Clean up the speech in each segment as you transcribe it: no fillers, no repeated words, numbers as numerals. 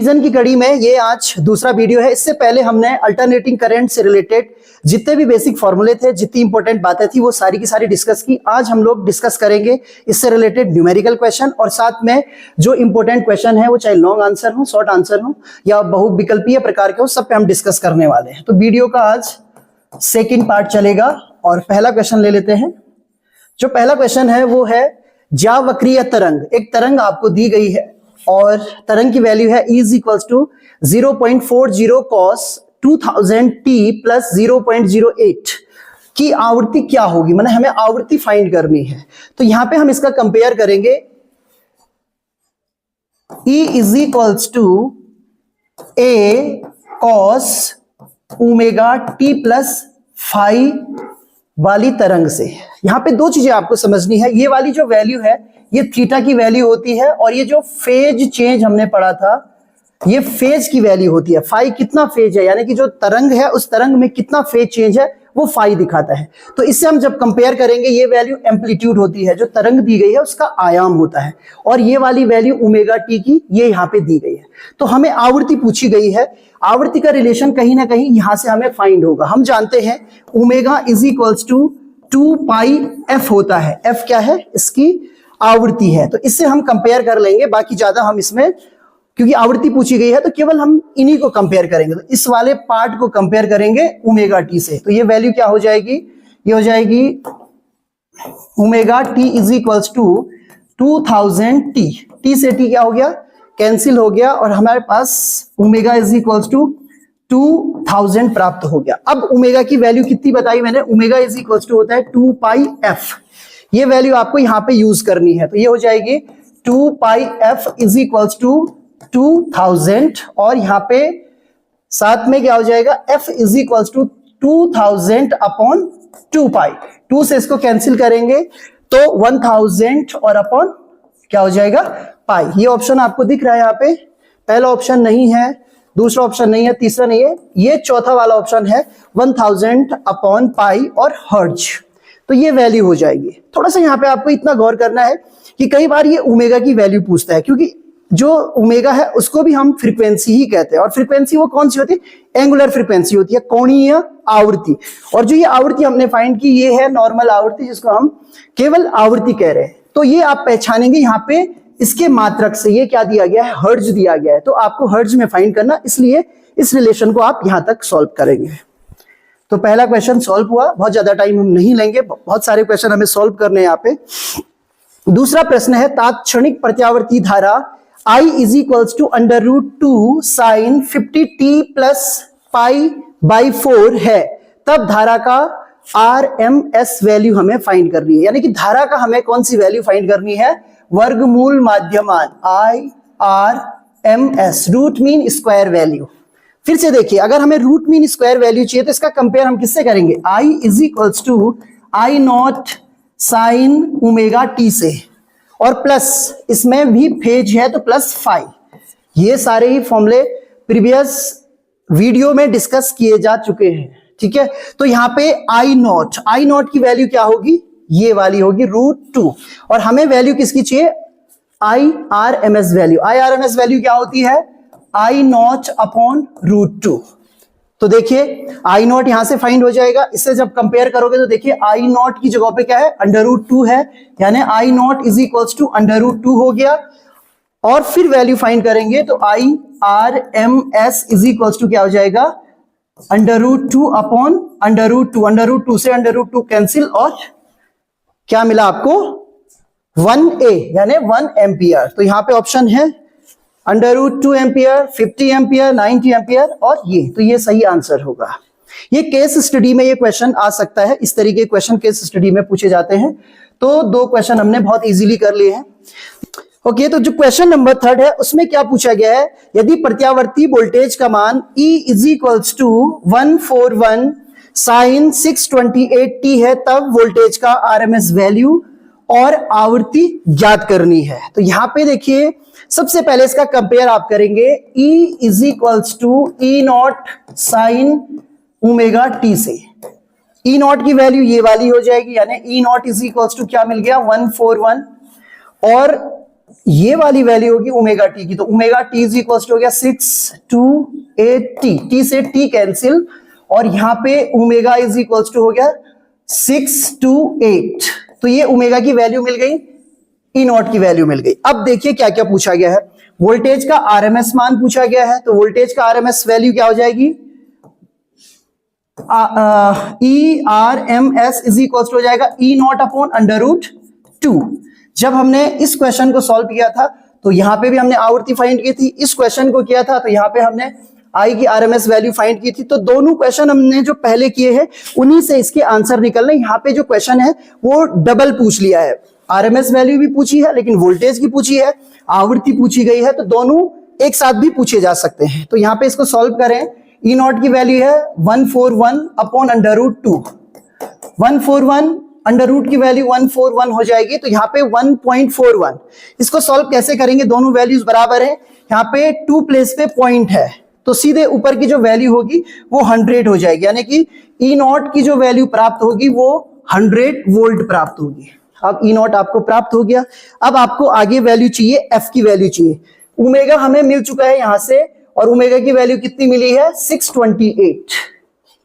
Revision की कड़ी में ये आज दूसरा वीडियो है। इससे पहले हमने अल्टरनेटिंग करंट से रिलेटेड जितने भी बेसिक फॉर्मूले थे, जितनी इंपॉर्टेंट बातें थी, वो सारी की सारी डिस्कस की। आज हम लोग डिस्कस करेंगे इससे रिलेटेड न्यूमेरिकल क्वेश्चन, और साथ में जो इंपॉर्टेंट क्वेश्चन है वो चाहे लॉन्ग आंसर हो, शॉर्ट आंसर हो या बहुविकल्पीय प्रकार के हो, सब पे हम डिस्कस करने वाले हैं। तो वीडियो का आज सेकेंड पार्ट चलेगा और पहला क्वेश्चन ले लेते हैं। जो पहला क्वेश्चन है वो है ज्यावक्रीय तरंग। एक तरंग आपको दी गई है और तरंग की वैल्यू है E = 0.40 cos 2000 t प्लस 0.08 की आवृत्ति क्या होगी, माने हमें आवृत्ति फाइंड करनी है। तो यहां पे हम इसका कंपेयर करेंगे। E = A cos omega t plus phi वाली तरंग से। यहां पे दो चीजें आपको समझनी है। ये वाली जो वैल्यू है ये थीटा की वैल्यू होती है, और ये जो फेज चेंज हमने पढ़ा था ये फेज की वैल्यू होती है। फाई कितना फेज है, यानी कि जो तरंग है उस तरंग में कितना फेज चेंज है वो फाई दिखाता है। तो इससे हम जब कंपेयर करेंगे, ये वैल्यू एम्पलीट्यूड होती है, जो तरंग दी गई है उसका आयाम होता है, और ये वाली वैल्यू ओमेगा टी की ये यहाँ पे दी गई है। तो हमें आवृत्ति पूछी गई है, आवृत्ति का रिलेशन कहीं ना कहीं यहां से हमें फाइंड होगा। हम जानते हैं ओमेगा = 2 पाई f होता है। f क्या है, इसकी आवृत्ति है। तो इससे हम कंपेयर कर लेंगे, बाकी ज्यादा हम इसमें, क्योंकि आवृत्ति पूछी गई है तो केवल हम इन्हीं को कंपेयर करेंगे। तो इस वाले पार्ट को कंपेयर करेंगे ओमेगा टी से। तो ये वैल्यू क्या हो जाएगी, ये हो जाएगी ओमेगा टी = 2000 t। t से t क्या हो गया, कैंसिल हो गया, और हमारे पास ओमेगा = 2000 प्राप्त हो गया। अब ओमेगा की वैल्यू कितनी बताई मैंने, ओमेगा = होता है 2 पाई f। ये वैल्यू आपको यहां पे यूज करनी है। तो ये हो जाएगी 2 पाई f = 2000, और यहां पे साथ में क्या हो जाएगा, f = 2000 अपॉन 2 पाई। 2 से इसको कैंसिल करेंगे तो 1000 और अपॉन क्या हो जाएगा, पाई। ये ऑप्शन आपको दिख रहा है यहाँ पे, पहला ऑप्शन नहीं है, दूसरा ऑप्शन नहीं है, तीसरा नहीं है, ये चौथा वाला ऑप्शन है 1000 अपॉन पाई और हर्ट्ज। तो ये वैल्यू हो जाएगी। थोड़ा सा यहाँ पे आपको इतना गौर करना है कि कई बार ये ओमेगा की वैल्यू पूछता है, क्योंकि जो ओमेगा है उसको भी हम फ्रीक्वेंसी ही कहते हैं, और फ्रीक्वेंसी वो कौन सी होती है, एंगुलर फ्रीक्वेंसी होती है, कोणीय आवृत्ति। और जो ये आवृत्ति हमने फाइंड की ये है नॉर्मल आवृत्ति, जिसको हम केवल आवृत्ति कह रहे हैं। तो ये आप पहचानेंगे यहाँ पे इसके मात्रक से, ये क्या दिया गया है, हर्ट्ज दिया गया है। तो आपको हर्ट्ज में फाइंड करना, इसलिए इस रिलेशन को आप यहां तक सॉल्व करेंगे। तो पहला क्वेश्चन सॉल्व हुआ, बहुत ज्यादा टाइम हम नहीं लेंगे, बहुत सारे क्वेश्चन हमें सॉल्व करने हैं यहाँ पे। दूसरा प्रश्न है तात्क्षणिक प्रत्यावर्ती धारा I = √2 sin 50t प्लस π/4 है, तब धारा का RMS वैल्यू हमें फाइंड करनी है। यानी कि धारा का हमें कौन सी वैल्यू फाइंड करनी है, वर्गमूल माध्यमान IRMS, root mean square value. फिर से देखिए, अगर हमें रूट मीन स्क्वायर वैल्यू चाहिए तो इसका कंपेयर हम किससे करेंगे, I = I0 sin omega T से, और प्लस इसमें भी फेज है तो प्लस फाई। ये सारे ही फॉर्मूले प्रीवियस वीडियो में डिस्कस किए जा चुके हैं, ठीक है। तो यहाँ पे I0 की वैल्यू क्या होगी, ये वाली होगी √2, और हमें वैल्यू किसकी चाहिए, IRMS वैल्यू। IRMS वैल्यू क्या होती है, I0 अपॉन √2। तो देखिए I0 यहां से फाइंड हो जाएगा। इससे जब कंपेयर करोगे तो देखिए I0 की जगह पे क्या है, √2 है, यानी I0 = √2 हो गया। और फिर वैल्यू फाइंड करेंगे तो IRMS = क्या हो जाएगा, √2 अपॉन √2। √2 से √2 कैंसिल, और क्या मिला आपको, 1A यानी 1 एम्पियर। तो यहां पे ऑप्शन है √2 एम्पियर, 50 एम्पियर, 90 एम्पियर, और ये, तो ये सही आंसर होगा। ये केस स्टडी में ये क्वेश्चन आ सकता है, इस तरीके के क्वेश्चन केस स्टडी में पूछे जाते हैं। तो दो क्वेश्चन हमने बहुत इजीली कर लिए हैं। ओके, तो जो क्वेश्चन नंबर 3 है उसमें क्या पूछा गया है, यदि प्रत्यावर्ती वोल्टेज का मान E = 141 sin 628t है, तब वोल्टेज का RMS वैल्यू और आवृत्ति ज्ञात करनी है। तो यहां पे देखिए, सबसे पहले इसका कंपेयर आप करेंगे E = E0 sin omega T से। E0 की वैल्यू ये वाली हो जाएगी, यानी E0 = क्या मिल गया, 141, और ये वाली वैल्यू होगी ओमेगा टी की, तो omega T is equal to हो गया 6 to 8t, टी से टी कैंसिल, और यहां पे ओमेगा इज इक्वल टू हो गया 6 to 8, तो ये ओमेगा की वैल्यू मिल गई, ई नॉट की वैल्यू मिल गई। अब देखिए क्या क्या पूछा गया है, वोल्टेज का आरएमएस मान पूछा गया है, तो वोल्टेज का आरएमएस वैल्यू क्या हो जाएगी, E R M S is equal to हो जाएगा E not upon under root 2। जब हमने इस क्वेश्चन को सॉल्व किया था तो यहां पे भी हमने आवृत्ति फाइंड की थी, इस क्वेश्चन को किया था तो यहां पे हमने आई की आरएमएस वैल्यू फाइंड की थी। तो दोनों क्वेश्चन हमने जो पहले किए हैं उन्हीं से इसके आंसर निकलने। यहाँ पे जो क्वेश्चन है वो डबल पूछ लिया है, आरएमएस वैल्यू भी पूछी है लेकिन वोल्टेज की पूछी है, आवृत्ति पूछी गई है, तो दोनों एक साथ भी पूछे जा सकते हैं। तो यहाँ पे इसको सॉल्व करें, ई नॉट की वैल्यू है 141 upon under root 2, 141 under root की वैल्यू 141 हो जाएगी, तो यहाँ पे 1.41। इसको सॉल्व कैसे करेंगे, दोनों वैल्यूज बराबर है, यहाँ पे 2 प्लेस पे पॉइंट है, तो सीधे ऊपर की जो वैल्यू होगी वो 100 हो जाएगी, यानी कि ई नॉट की जो वैल्यू प्राप्त होगी वो 100 वोल्ट प्राप्त होगी। अब ई नॉट आपको प्राप्त हो गया। अब आपको आगे वैल्यू चाहिए, एफ की वैल्यू चाहिए। ओमेगा हमें मिल चुका है यहां से, और ओमेगा की वैल्यू कितनी मिली है 628।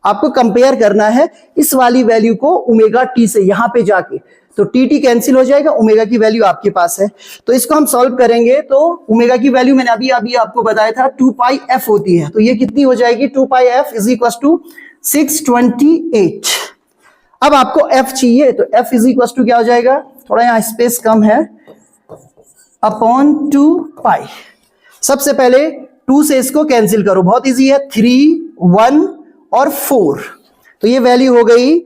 आपको कंपेयर करना है इस वाली वैल्यू को ओमेगा टी से, यहां पे जाके, तो टी टी कैंसिल हो जाएगा, ओमेगा की वैल्यू आपके पास है। तो इसको हम सॉल्व करेंगे, तो ओमेगा की वैल्यू मैंने अभी आपको बताया था 2 पाई एफ होती है, तो ये कितनी हो जाएगी 2 पाई एफ इज इक्वल टू 628। अब आपको एफ चाहिए, तो एफ इज इक्वल टू क्या हो जाएगा, थोड़ा यहाँ स्पेस कम है, अपॉन 2 पाई। सबसे पहले 2 से इसको कैंसिल करो, बहुत इजी है, 3, 1 और 4, तो ये वैल्यू हो गई,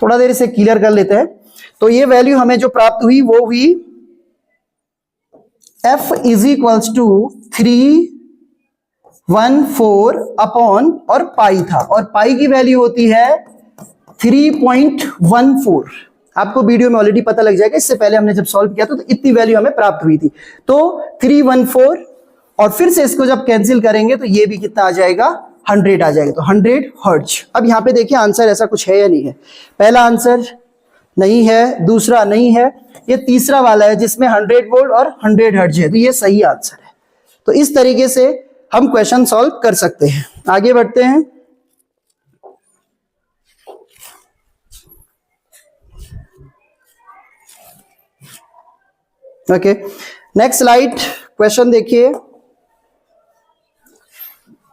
थोड़ा देर इसे क्लियर कर लेते हैं। तो ये वैल्यू हमें जो प्राप्त हुई वो हुई F is equals to 314 upon, और पाई था, और पाई की वैल्यू होती है 3.14। आपको वीडियो में ऑलरेडी पता लग जाएगा, इससे पहले हमने जब सॉल्व किया था तो इतनी वैल्यू हमें प्राप्त हुई थी। तो 314, और फिर से इसको जब कैंसिल करेंगे तो ये भी कितना आ जाएगा 100 आ जाएगा, तो 100 हर्ट्ज। अब यहाँ पे देखिए आंसर ऐसा कुछ है या नहीं है, पहला आंसर नहीं है, दूसरा नहीं है, ये तीसरा वाला है जिसमें 100 वोल्ट और 100 हर्ट्ज है, तो ये सही आंसर है। तो इस तरीके से हम क्वेश्चन सॉल्व कर सकते हैं। आगे बढ़ते हैं। ओके, नेक्स्ट स्लाइड, क्वेश्चन देखिए।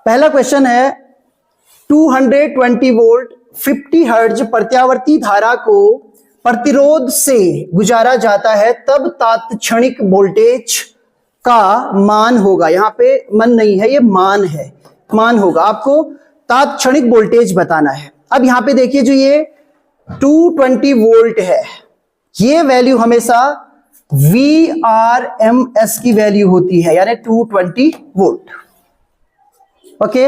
पहला क्वेश्चन है 220 वोल्ट 50 हर्ट्ज प्रत्यावर्ती धारा को प्रतिरोध से गुजारा जाता है, तब तात्क्षणिक वोल्टेज का मान होगा। यहां पे मन नहीं है, ये मान है, मान होगा। आपको तात्क्षणिक वोल्टेज बताना है। अब यहां पे देखिए, जो ये 220 वोल्ट है, ये वैल्यू हमेशा VRMS की वैल्यू होती है, यानी 220 वोल्ट। ओके,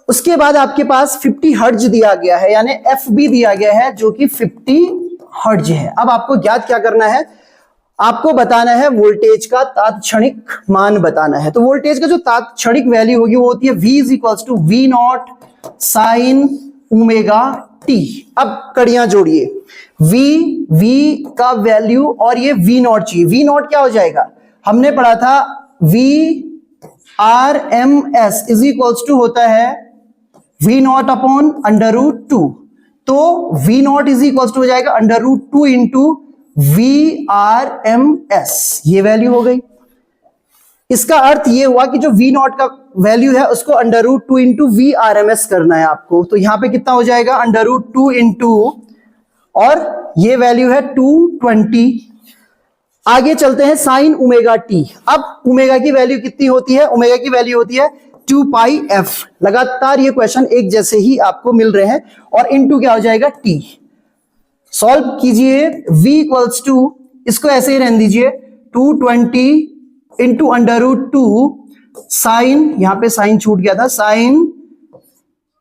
उसके बाद आपके पास 50 हर्ट्ज दिया गया है, यानी FB दिया गया है जो कि 50 हर्ट्ज है। अब आपको ज्ञात क्या करना है, आपको बताना है वोल्टेज का तात्क्षणिक मान बताना है। तो वोल्टेज का जो तात्क्षणिक वैल्यू होगी वो होती है V is equals to V not sine omega T. अब कड़ियां जोड़िए, V का वैल्यू और ये V नॉट चाहिए। V नॉट क्या हो जाएगा, हमने पढ़ा था VRMS इज इक्वल्स टू होता है V not upon under root 2, तो V not is equals to हो जाएगा अंडर रूट 2 इंटू VRMS, ये वैल्यू हो गई। इसका अर्थ ये हुआ कि जो V नॉट का वैल्यू है उसको अंडर रूट 2 इंटू VRMS करना है आपको। तो यहां पे कितना हो जाएगा, अंडर रूट 2 इंटू, और ये वैल्यू है 220। आगे चलते हैं साइन ओमेगा टी। अब ओमेगा की वैल्यू कितनी होती है, ओमेगा की वैल्यू होती है 2 पाई एफ। लगातार ये क्वेश्चन एक जैसे ही आपको मिल रहे हैं, और इनटू क्या हो जाएगा टी। सॉल्व कीजिए, v इक्वल्स टू, इसको ऐसे ही रहने दीजिए, 220 इंटू अंडर रूट 2 साइन, यहां पे साइन छूट गया था, साइन,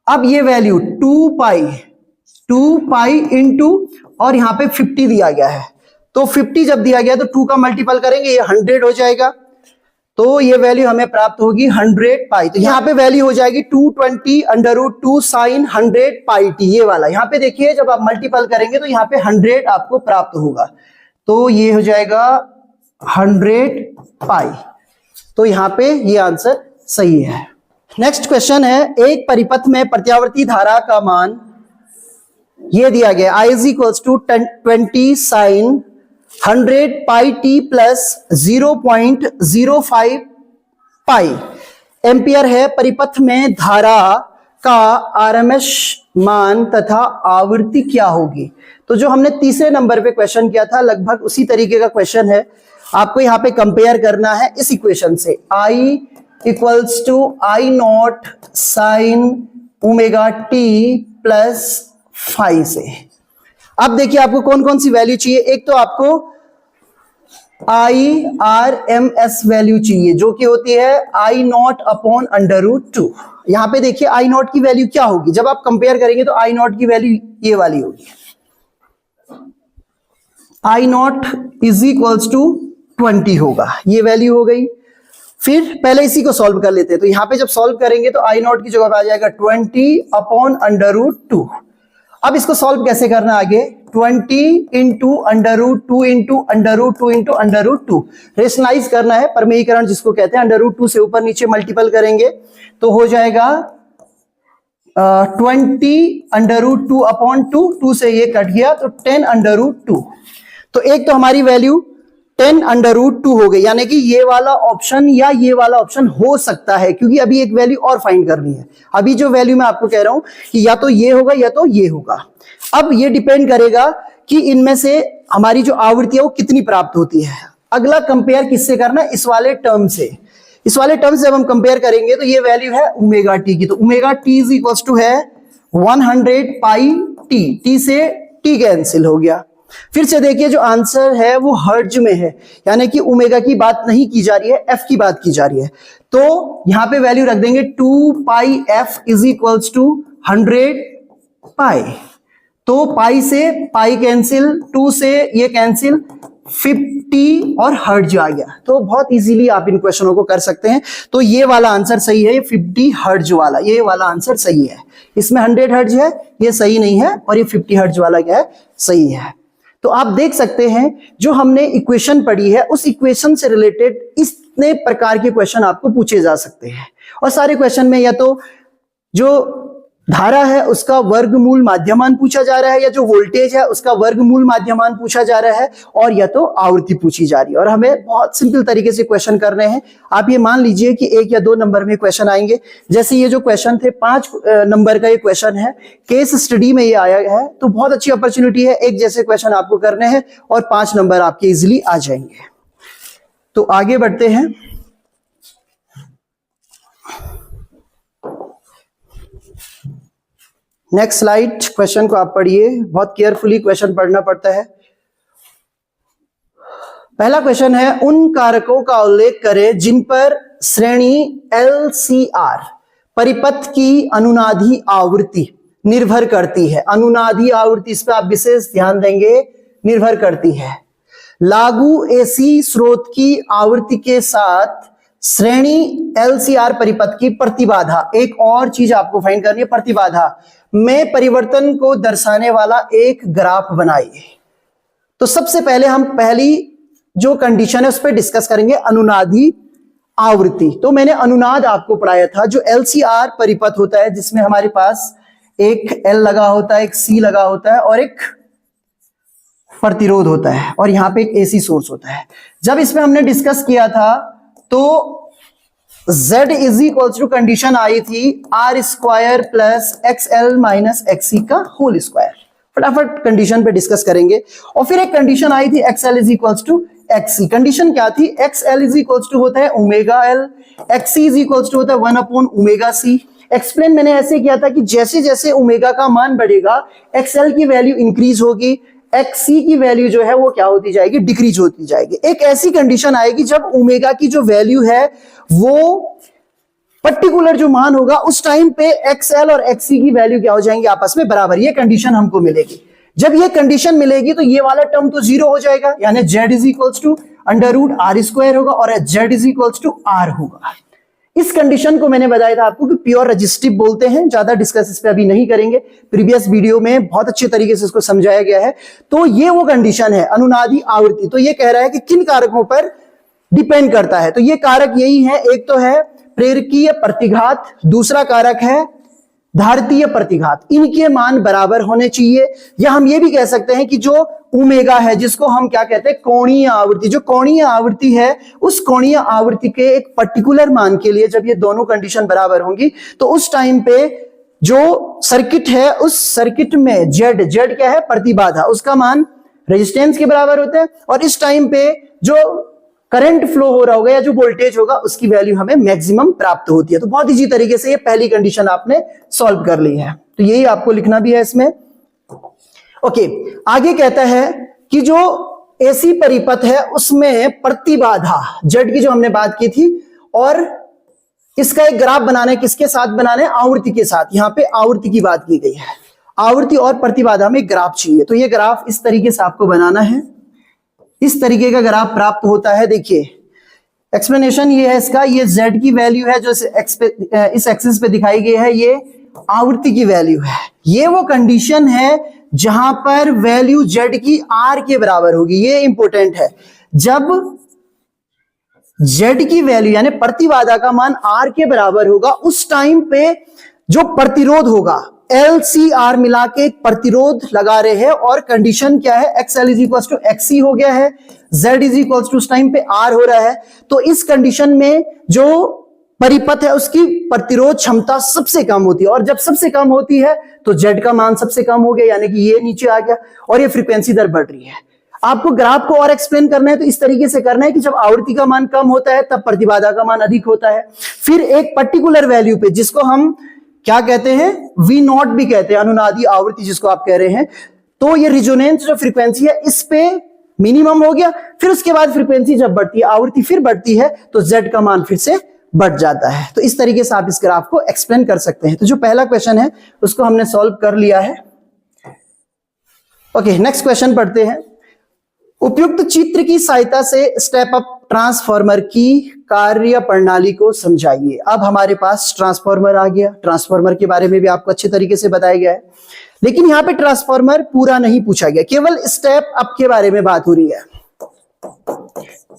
अब ये वैल्यू 2 पाई इंटू, और यहां पे 50 दिया गया है, तो 50 जब दिया गया तो 2 का मल्टीपल करेंगे, ये 100 हो जाएगा, तो ये वैल्यू हमें प्राप्त होगी 100 पाई। तो यहाँ पे वैल्यू हो जाएगी 220 under root 2 sign 100 pi T, ये वाला। यहाँ पे देखिए जब आप मल्टीपल करेंगे तो यहाँ पे 100 आपको प्राप्त होगा, तो ये हो जाएगा 100 पाई। तो यहां पे ये आंसर सही है। नेक्स्ट क्वेश्चन है, एक परिपथ में प्रत्यावर्ती धारा का मान ये दिया गया, I is equals to 20 sine 100 pi T plus 0.05 pi ampere है। परिपथ में धारा का आरएमएस मान तथा आवृत्ति क्या होगी। तो जो हमने तीसरे नंबर पे क्वेश्चन किया था लगभग उसी तरीके का क्वेश्चन है। आपको यहां पे कंपेयर करना है इस इक्वेशन से, I equals to I not sine omega T plus 5 से। अब देखिए आपको कौन कौन सी वैल्यू चाहिए। एक तो आपको IRMS वैल्यू चाहिए जो कि होती है I नॉट अपॉन √2। यहां पे देखिए I नॉट की वैल्यू क्या होगी, जब आप कंपेयर करेंगे तो I नॉट की वैल्यू ये वाली होगी, I not is equals to 20 होगा, ये वैल्यू हो गई। फिर पहले इसी को सॉल्व कर लेते हैं। तो यहां पे जब सॉल्व करेंगे तो I नॉट की जगह पे आ जाएगा 20 अपॉन √2। अब इसको सॉल्व कैसे करना आगे, 20 इंटू √2 इंटू √2 इंटू √2 रेशनलाइज करना है, परमेयीकरण जिसको कहते हैं। √2 से ऊपर नीचे मल्टीपल करेंगे तो हो जाएगा 20 √2 अपॉन 2 से ये कट गया तो 10 √2। तो एक तो हमारी वैल्यू 10 √2 हो गई, यानी कि ये वाला ऑप्शन या ये वाला ऑप्शन हो सकता है, क्योंकि अभी एक वैल्यू और फाइंड करनी है। अभी जो वैल्यू मैं आपको कह रहा हूं कि या तो ये होगा या तो ये होगा। अब ये डिपेंड करेगा कि इनमें से हमारी जो आवृत्ति है वो कितनी प्राप्त होती है। अगला कंपेयर किससे करना है, इस वाले टर्म से। इस वाले टर्म से जब हम कंपेयर करेंगे तो ये वैल्यू है ओमेगा टी की, तो omega T is equals to है 100 पाई टी, टी से टी कैंसिल हो गया। फिर से देखिए जो आंसर है वो हर्ट्ज में है, यानी कि ओमेगा की बात नहीं की जा रही है, एफ की बात की जा रही है। तो यहां पे वैल्यू रख देंगे 2 पाई एफ इज इक्वल्स टू 100 पाई। तो पाई से पाई कैंसिल, 2 से ये कैंसिल, 50 और हर्ट्ज आ गया। तो बहुत इजीली आप इन क्वेश्चनों को कर सकते हैं। तो ये वाला आंसर सही है, ये 50 हर्ट्ज वाला, ये वाला आंसर सही है। इसमें 100 हर्ट्ज है, ये सही नहीं है, और ये 50 हर्ट्ज वाला क्या है, सही है। तो आप देख सकते हैं जो हमने इक्वेशन पढ़ी है उस इक्वेशन से रिलेटेड इतने प्रकार के क्वेश्चन आपको पूछे जा सकते हैं। और सारे क्वेश्चन में या तो जो धारा है उसका वर्गमूल माध्यमान पूछा जा रहा है, या जो वोल्टेज है उसका वर्गमूल माध्यमान पूछा जा रहा है, और या तो आवृत्ति पूछी जा रही है। और हमें बहुत सिंपल तरीके से क्वेश्चन करने हैं। आप ये मान लीजिए कि 1 या 2 नंबर में क्वेश्चन आएंगे। जैसे ये जो क्वेश्चन थे 5 नंबर का ये क्वेश्चन है, केस स्टडी में ये आया है, तो बहुत अच्छी अपॉर्चुनिटी है। एक जैसे क्वेश्चन आपको करने हैं और 5 नंबर आपके इजिली आ जाएंगे। तो आगे बढ़ते हैं। नेक्स्ट स्लाइड, क्वेश्चन को आप पढ़िए, बहुत केयरफुली क्वेश्चन पढ़ना पड़ता है। पहला क्वेश्चन है, उन कारकों का उल्लेख करें जिन पर श्रेणी LCR परिपथ की अनुनादी आवृत्ति निर्भर करती है। अनुनादी आवृत्ति, इस पर आप विशेष ध्यान देंगे, निर्भर करती है। लागू AC स्रोत की आवृत्ति के साथ श्रेणी LCR परिपथ की प्रतिबाधा, एक और चीज आपको फाइंड करनी है, प्रतिबाधा में परिवर्तन को दर्शाने वाला एक ग्राफ बनाइए। तो सबसे पहले हम पहली जो कंडीशन है उस पर डिस्कस करेंगे, अनुनादी आवृत्ति। तो मैंने अनुनाद आपको पढ़ाया था, जो LCR परिपथ होता है जिसमें हमारे पास एक L लगा होता है, एक C लगा होता है और एक प्रतिरोध होता है, और यहां पे एक AC सोर्स होता है। जब इसमें हमने डिस्कस किया था तो Z is equal to condition आई थी R² plus XL minus XC का होल स्क्वायर। फटाफट कंडीशन पे डिस्कस करेंगे। और फिर एक कंडीशन आई थी XL is equal to XC। Condition क्या थी, XL इज इक्वल टू होता है omega L, XC is equal to होता है 1 अपॉन ओमेगा C। एक्सप्लेन मैंने ऐसे किया था कि जैसे जैसे ओमेगा का मान बढ़ेगा XL की वैल्यू इंक्रीज होगी, XC की वैल्यू जो है वो क्या होती जाएगी, डिक्रीज होती जाएगी। एक ऐसी कंडीशन आएगी जब ओमेगा की जो वैल्यू है वो पर्टिकुलर जो मान होगा उस टाइम पे XL और XC की वैल्यू क्या हो जाएंगी, आपस में बराबर। ये कंडीशन हमको मिलेगी। जब ये कंडीशन मिलेगी तो ये वाला टर्म तो 0 हो जाएगा, यानी Z is equals to √R² होगा और Z is equals to R होगा। इस कंडीशन को मैंने बताया था आपको कि प्योर रेजिस्टिव बोलते हैं, ज्यादा डिस्कस इस पे अभी नहीं करेंगे, प्रीवियस वीडियो में बहुत अच्छे तरीके से इसको समझाया गया है। तो ये वो कंडीशन है अनुनादी आवृत्ति। तो ये कह रहा है कि किन कारकों पर डिपेंड करता है, तो ये कारक यही है, एक तो है प्रेरकीय प्रतिघात, दूसरा कारक है धारितीय प्रतिघात, इनके मान बराबर होने चाहिए। या हम ये भी कह सकते हैं कि जो ओमेगा है, जिसको हम क्या कहते हैं कोणीय आवृत्ति, जो कोणीय आवृत्ति है उस कोणीय आवृत्ति के एक पर्टिकुलर मान के लिए जब ये दोनों कंडीशन बराबर होंगी तो उस टाइम पे जो सर्किट है उस सर्किट में जेड क्या है प्रतिबाधा, उसका मान रेजिस्टेंस के बराबर होता है, और इस टाइम पे जो करंट फ्लो हो रहा होगा या जो वोल्टेज होगा उसकी वैल्यू हमें मैक्सिमम प्राप्त होती है। तो बहुत इजी तरीके से ये पहली कंडीशन आपने सॉल्व कर ली है, तो यही आपको लिखना भी है इसमें। ओके, आगे कहता है कि जो एसी परिपथ है उसमें प्रतिबाधा जेड की जो हमने बात की थी, और इसका एक ग्राफ बनाना है, किसके साथ बनाना है, आवृत्ति के साथ। यहां पे आवृत्ति की बात की गई है, आवृत्ति और प्रतिबाधा में ग्राफ चाहिए। तो ये ग्राफ इस तरीके से आपको बनाना है, इस तरीके का ग्राफ प्राप्त होता है। देखिए एक्सप्लेनेशन ये है इसका, ये z की वैल्यू है जो इस एक्सिस पे दिखाई गई है, ये आवृत्ति की वैल्यू है। ये वो कंडीशन है जहां पर वैल्यू z की r के बराबर होगी, ये इंपॉर्टेंट है। जब z की वैल्यू यानी प्रतिबाधा का मान r के बराबर होगा उस टाइम पे जो प्रतिरोध होगा LCR मिला के एक प्रतिरोध लगा रहे हैं, और कंडीशन क्या है XL is equal to XC हो गया है, Z इज इक्वल टू उस टाइम पे R हो रहा है। तो इस कंडीशन में जो परिपथ है उसकी प्रतिरोध क्षमता सबसे कम होती है, और जब सबसे कम होती है तो Z का मान सबसे कम हो गया, यानी कि ये नीचे आ गया और ये फ्रीक्वेंसी दर बढ़ रही है। आपको ग्राफ को और एक्सप्लेन करना है तो इस तरीके से करना है कि जब आवृत्ति का मान कम होता है तब प्रतिबाधा का मान अधिक होता है। फिर एक पर्टिकुलर वैल्यू पे, जिसको हम क्या कहते हैं, V0 भी कहते हैं, अनुनादी आवृत्ति जिसको आप कह रहे हैं, तो ये रिजोनेंस जो फ्रीक्वेंसी है इस पे मिनिमम हो गया। फिर उसके बाद फ्रीक्वेंसी जब बढ़ती है, आवृत्ति फिर बढ़ती है, तो Z का मान फिर से बढ़ जाता है। तो इस तरीके से आप इस ग्राफ को एक्सप्लेन कर सकते हैं। तो जो पहला क्वेश्चन है उसको हमने सॉल्व कर लिया है। ओके, नेक्स्ट क्वेश्चन पढ़ते हैं। उपयुक्त चित्र की सहायता से स्टेप अप ट्रांसफार्मर की कार्य प्रणाली को समझाइए। अब हमारे पास ट्रांसफार्मर आ गया, ट्रांसफार्मर के बारे में भी आपको अच्छे तरीके से बताया गया है, लेकिन यहां पे ट्रांसफार्मर पूरा नहीं पूछा गया, केवल स्टेप अप के बारे में बात हो रही है।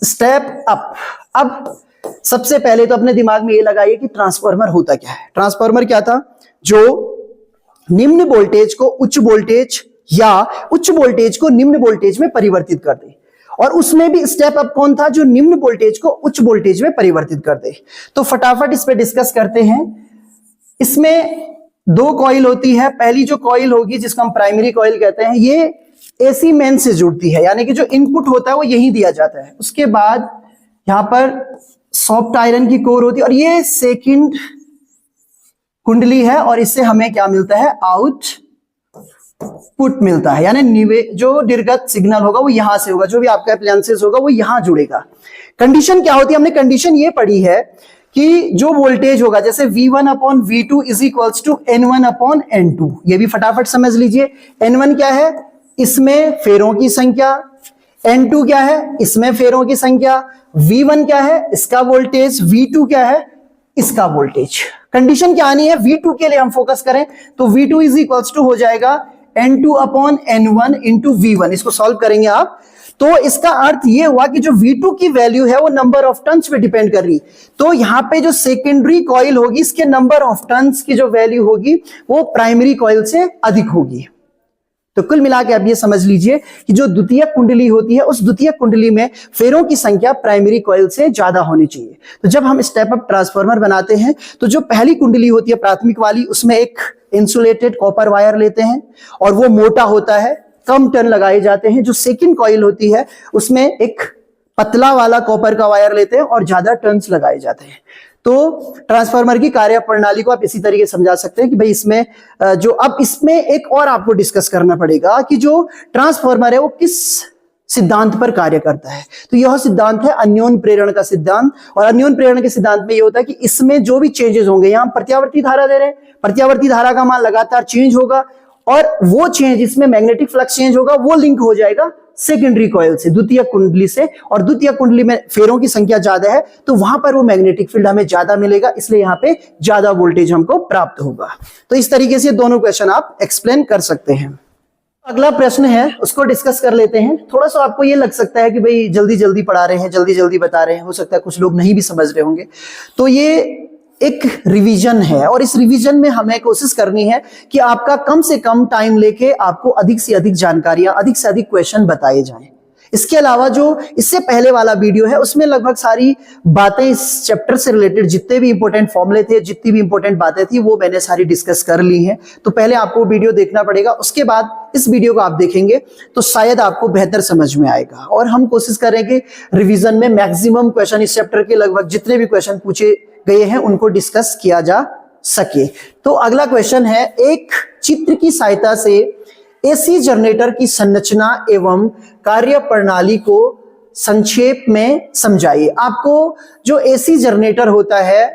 Step up. अब सबसे पहले तो अपने दिमाग में ये लगाइए कि ट्रांसफार्मर होता क्या है। ट्रांसफार्मर क्या था, जो निम्न वोल्टेज को उच्च वोल्टेज या उच्च वोल्टेज को निम्न वोल्टेज में परिवर्तित कर दे, और उसमें भी स्टेप अप कौन था, जो निम्न वोल्टेज को उच्च वोल्टेज में परिवर्तित कर दे। तो फटाफट इस पे डिस्कस करते हैं। इसमें दो कॉइल होती है, पहली जो कॉइल होगी जिसको हम प्राइमरी कॉइल कहते हैं, ये एसी मेन से जुड़ती है, यानी कि जो इनपुट होता है वो यही दिया जाता है। उसके बाद यहां पर सॉफ्ट आयरन की कोर होती है, और ये सेकंड कुंडली है, और इससे हमें क्या मिलता है, आउटपुट मिलता है, यानी जो निर्गत सिग्नल होगा वो यहां से होगा, जो भी आपका अप्लायंसेस होगा वो यहां जुड़ेगा। कंडीशन क्या होती है, हमने कंडीशन ये पढ़ी है कि जो वोल्टेज होगा, जैसे V1 upon V2 is equals to N1 upon N2, ये भी फटाफट समझ लीजिए। N1 क्या है, इसमें फेरों की संख्या, N2 क्या है, इसमें फेरों की संख्या, V1 क्या है, इसका वोल्टेज, V2 क्या है, इसका वोल्टेज। कंडीशन क्या आनी है, V2 के लिए हम फोकस करें तो V2 इज इक्वल्स टू हो जाएगा N2 upon N1 into V1। इसको सॉल्व करेंगे आप, तो इसका अर्थ ये हुआ कि जो V2 की वैल्यू है वो नंबर ऑफ टर्न्स पे डिपेंड कर रही, तो यहां पे जो सेकेंडरी कॉइल होगी इसके नंबर ऑफ टर्न्स की जो वैल्यू होगी वो प्राइमरी कॉइल से अधिक होगी। तो कुल मिला के आप ये समझ लीजिए कि जो द्वितीयक कुंडली होती है उस द्वितीयक कुंडली में फेरों की संख्या प्राइमरी कॉइल से ज्यादा होनी चाहिए। तो जब हम स्टेप अप ट्रांसफार्मर बनाते हैं तो जो पहली कुंडली होती है प्राथमिक वाली, उसमें एक इंसुलेटेड कॉपर वायर लेते हैं और वो मोटा होता है, कम टर्न लगाए जाते हैं। जो सेकंड कॉइल होती है उसमें एक पतला वाला कॉपर का वायर लेते हैं और ज्यादा टर्न्स लगाए जाते हैं। तो ट्रांसफार्मर की कार्य प्रणाली को आप इसी तरीके से समझा सकते हैं कि भाई इसमें जो, अब इसमें एक और आपको डिस्कस करना पड़ेगा कि जो ट्रांसफार्मर है वो किस सिद्धांत पर कार्य करता है। तो यह सिद्धांत है अन्योन प्रेरण का सिद्धांत, और अन्योन प्रेरण के सिद्धांत में यह होता है कि इसमें जो भी चेंजेस होंगे, यहां प्रत्यावर्ती धारा दे रहे हैं, प्रत्यावर्ती धारा का मान लगातार चेंज होगा, और वो चेंज, इसमें मैग्नेटिक फ्लक्स चेंज होगा, वो लिंक हो जाएगा सेकेंडरी कॉइल से, द्वितीय कुंडली से, और द्वितीय कुंडली में फेरों की संख्या ज्यादा है तो वहां पर वो मैग्नेटिक फील्ड हमें ज्यादा मिलेगा, इसलिए यहां पे ज्यादा वोल्टेज हमको प्राप्त होगा। तो इस तरीके से दोनों क्वेश्चन आप एक्सप्लेन कर सकते हैं। अगला प्रश्न है उसको डिस्कस कर लेते हैं। थोड़ा सा आपको ये लग सकता है कि भाई जल्दी जल्दी पढ़ा रहे हैं, जल्दी जल्दी बता रहे हैं, हो सकता है कुछ लोग नहीं भी समझ रहे होंगे। तो ये एक रिवीजन है और इस रिवीजन में हमें कोशिश करनी है कि आपका कम से कम टाइम लेके आपको अधिक से अधिक जानकारियां, अधिक से अधिक क्वेश्चन बताए जाएं। इसके अलावा जो इससे पहले वाला वीडियो है उसमें लगभग सारी बातें इस चैप्टर से रिलेटेड, जितने भी इंपॉर्टेंट फॉर्मूले थे, जितनी भी इंपॉर्टेंट बातें थी, वो मैंने सारी डिस्कस कर ली हैं। तो पहले आपको वीडियो देखना पड़ेगा, उसके बाद इस वीडियो को आप देखेंगे तो शायद आपको बेहतर समझ में आएगा। और हम कोशिश करेंगे रिवीजन में मैक्सिमम क्वेश्चन, इस चैप्टर के लगभग जितने भी क्वेश्चन पूछे गए हैं उनको डिस्कस किया जा सके। तो अगला क्वेश्चन है, एक चित्र की सहायता से एसी जनरेटर की संरचना एवं कार्य प्रणाली को संक्षेप में समझाइए। आपको जो एसी जनरेटर होता है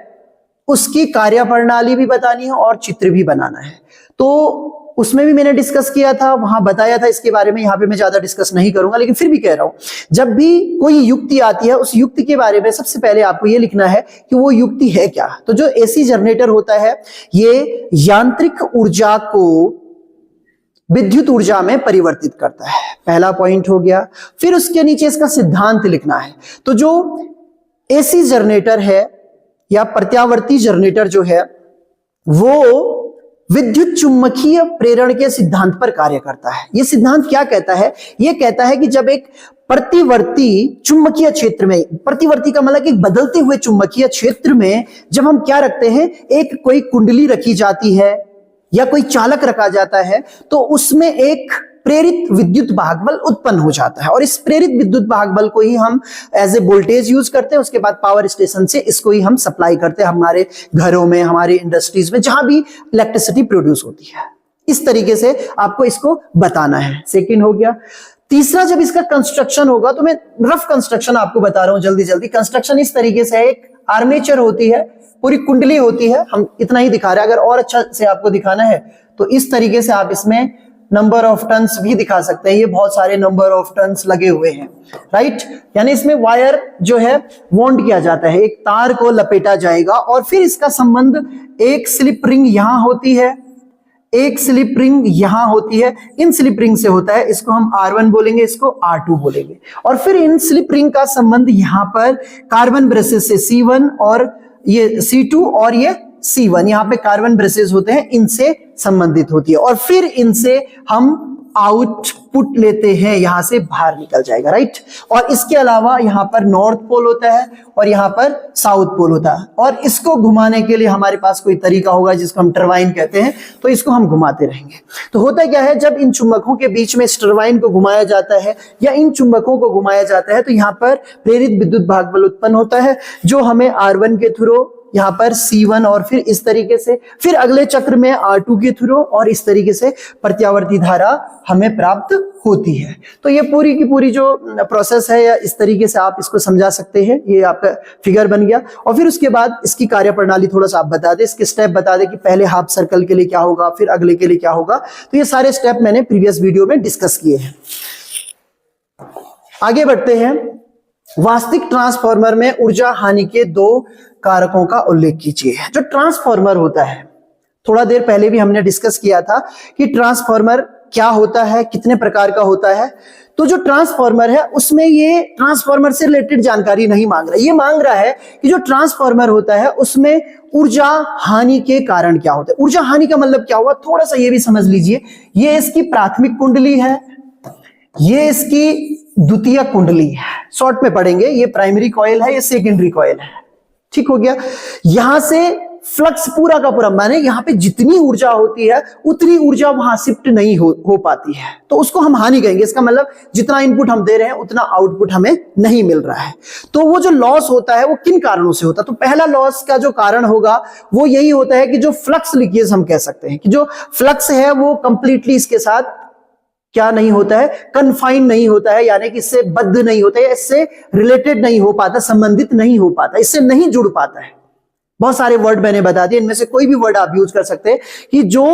उसकी कार्य प्रणाली भी बतानी है और चित्र भी बनाना है। तो उसमें भी मैंने डिस्कस किया था, वहां बताया था इसके बारे में, यहां पे मैं ज्यादा डिस्कस नहीं करूंगा, लेकिन फिर भी कह रहा हूं, जब भी कोई युक्ति आती है उस युक्ति के बारे में सबसे पहले आपको ये लिखना है कि वो युक्ति है क्या। तो जो एसी जनरेटर होता है ये यांत्रिक ऊर्जा को विद्युत ऊर्जा में परिवर्तित करता है, पहला पॉइंट हो गया। फिर उसके नीचे इसका सिद्धांत लिखना है। तो जो एसी जनरेटर है या प्रत्यावर्ती जनरेटर जो है वो विद्युत चुंबकीय प्रेरण के सिद्धांत पर कार्य करता है। यह सिद्धांत क्या कहता है? यह कहता है कि जब एक प्रतिवर्ती चुंबकीय क्षेत्र में, प्रतिवर्ती का मतलब एक बदलते हुए चुंबकीय क्षेत्र में जब हम क्या रखते हैं, एक कोई कुंडली रखी जाती है या कोई चालक रखा जाता है, तो उसमें एक प्रेरित विद्युत भागबल उत्पन्न हो जाता है और इस प्रेरित विद्युत भागबल को ही हम एज ए वोल्टेज यूज करते हैं। उसके बाद पावर स्टेशन से इसको ही हम सप्लाई करते हैं हमारे घरों में, हमारे इंडस्ट्रीज में, जहां भी इलेक्ट्रिसिटी प्रोड्यूस होती है। इस तरीके से आपको इसको बताना है। सेकंड हो गया। तीसरा, जब इसका कंस्ट्रक्शन होगा, तो मैं रफ कंस्ट्रक्शन आपको बता रहा हूं जल्दी जल्दी। कंस्ट्रक्शन इस तरीके से है, एक आर्मेचर होती है, पूरी कुंडली होती है, हम इतना ही दिखा रहे हैं। अगर और अच्छा से आपको दिखाना है तो इस तरीके से आप इसमें नंबर ऑफ टन्स भी दिखा सकते हैं। ये बहुत सारे नंबर ऑफ टन्स लगे हुए हैं, राइट। यानी इसमें वायर जो है वॉन्ड किया जाता है, एक तार को लपेटा जाएगा और फिर इसका संबंध एक स्लिप रिंग यहां होती है, एक स्लिप रिंग यहां होती है, इन स्लिप रिंग से होता है, इसको हम R1 बोलेंगे, इसको R2 बोलेंगे। और फिर इन स्लिप रिंग का संबंध यहां पर कार्बन ब्रशेस से C1 और ये C2 और ये C1, यहां पे कार्बन ब्रशेस होते हैं, इनसे संबंधित होती है। और फिर इनसे हम आउटपुट लेते हैं, यहां से बाहर निकल जाएगा, राइट। और इसके अलावा यहां पर नॉर्थ पोल होता है और यहां पर साउथ पोल होता है। और इसको घुमाने के लिए हमारे पास कोई तरीका होगा जिसको हम टरबाइन कहते हैं, तो इसको हम घुमाते रहेंगे। तो होता क्या है, जब इन चुंबकों के बीच में इस टरबाइन को घुमाया जाता है या इन चुंबकों को घुमाया जाता है, तो यहां पर प्रेरित विद्युत भागबल उत्पन्न होता है, जो हमें R1 के थ्रू, यहां पर C1 और फिर इस तरीके से, फिर अगले चक्र में R2 के थ्रू, और इस तरीके से प्रत्यावर्ती धारा हमें प्राप्त होती है। तो ये पूरी की पूरी जो प्रोसेस है, या इस तरीके से आप इसको समझा सकते हैं। ये आपका फिगर बन गया। और फिर उसके बाद इसकी कार्यप्रणाली थोड़ा सा आप बता दें, इसके स्टेप बता दें कि पहले हाफ सर्कल के लिए क्या होगा, फिर अगले के लिए क्या होगा। तो ये सारे स्टेप मैंने प्रीवियस वीडियो में डिस्कस किए हैं। आगे बढ़ते हैं। वास्तविक ट्रांसफार्मर में ऊर्जा हानि के 2 कारकों का उल्लेख कीजिए। जो ट्रांसफार्मर होता है, थोड़ा देर पहले भी हमने डिस्कस किया था कि ट्रांसफार्मर क्या होता है, कितने प्रकार का होता है। तो जो ट्रांसफार्मर है उसमें ये ट्रांसफार्मर से रिलेटेड जानकारी नहीं मांग रहा, ये मांग रहा है कि जो ट्रांसफार्मर होता है उसमें ऊर्जा हानि के कारण क्या होता है। ऊर्जा हानि का मतलब क्या हुआ, थोड़ा सा ये भी समझ लीजिए। ये इसकी प्राथमिक कुंडली है, ये इसकी द्वितीय कुंडली है, शॉर्ट में पढ़ेंगे। ये प्राइमरी कॉइल है, ये सेकेंडरी कॉइल है, ठीक हो गया। यहां से फ्लक्स पूरा का पूरा, माने यहां पे जितनी ऊर्जा होती है उतनी ऊर्जा वहां शिफ्ट नहीं हो पाती है, तो उसको हम हानि कहेंगे। इसका मतलब जितना इनपुट हम दे रहे हैं उतना आउटपुट हमें नहीं मिल रहा है। तो वो जो लॉस होता है वो किन कारणों से होता है? तो पहला लॉस का जो कारण होगा वो यही होता है कि जो फ्लक्स लीकेज हम कह सकते हैं, कि जो फ्लक्स है वो कंप्लीटली इसके साथ क्या नहीं होता है, कन्फाइन नहीं होता है, यानी कि इससे बद्ध नहीं होता है, इससे रिलेटेड नहीं हो पाता, संबंधित नहीं हो पाता, इससे नहीं जुड़ पाता है। बहुत सारे वर्ड मैंने बता दिए, इनमें से कोई भी वर्ड आप यूज कर सकते हैं कि जो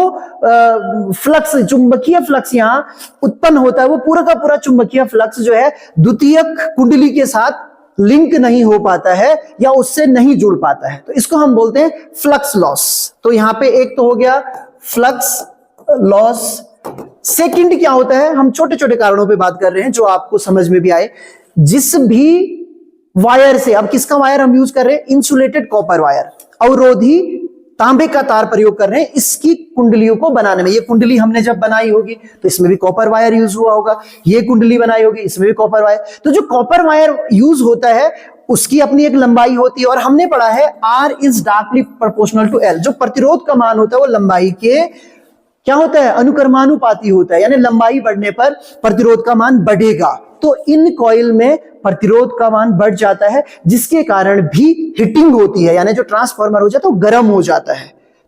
फ्लक्स, चुंबकीय फ्लक्स यहां उत्पन्न होता है वो पूरा का पूरा चुंबकीय फ्लक्स जो है द्वितीयक कुंडली के साथ लिंक नहीं हो पाता है या उससे नहीं जुड़ पाता है, तो इसको हम बोलते हैं फ्लक्स लॉस। तो यहां पे एक तो हो गया फ्लक्स लॉस। सेकंड क्या होता है, हम छोटे छोटे कारणों पे बात कर रहे हैं जो आपको समझ में भी आए। जिस भी वायर से, अब किसका वायर हम यूज कर रहे हैं, इंसुलेटेड कॉपर वायर, अवरोधी तांबे का तार प्रयोग कर रहे हैं इसकी कुंडलियों को बनाने में। ये कुंडली हमने जब बनाई होगी तो इसमें भी कॉपर वायर यूज हुआ होगा, ये कुंडली बनाई होगी इसमें भी कॉपर वायर। तो जो कॉपर वायर यूज होता है उसकी अपनी एक लंबाई होती है, और हमने पढ़ा है R is directly proportional to L। जो प्रतिरोध का मान होता है वो लंबाई के क्या होता है, अनुक्रमानुपाती होता है, यानी लंबाई बढ़ने पर प्रतिरोध का मान बढ़ेगा। तो इन कॉइल में प्रतिरोध का मान बढ़ जाता है जिसके कारण भी हीटिंग होती है, यानी जो ट्रांसफार्मर हो जाता है वो गर्म हो जाता है।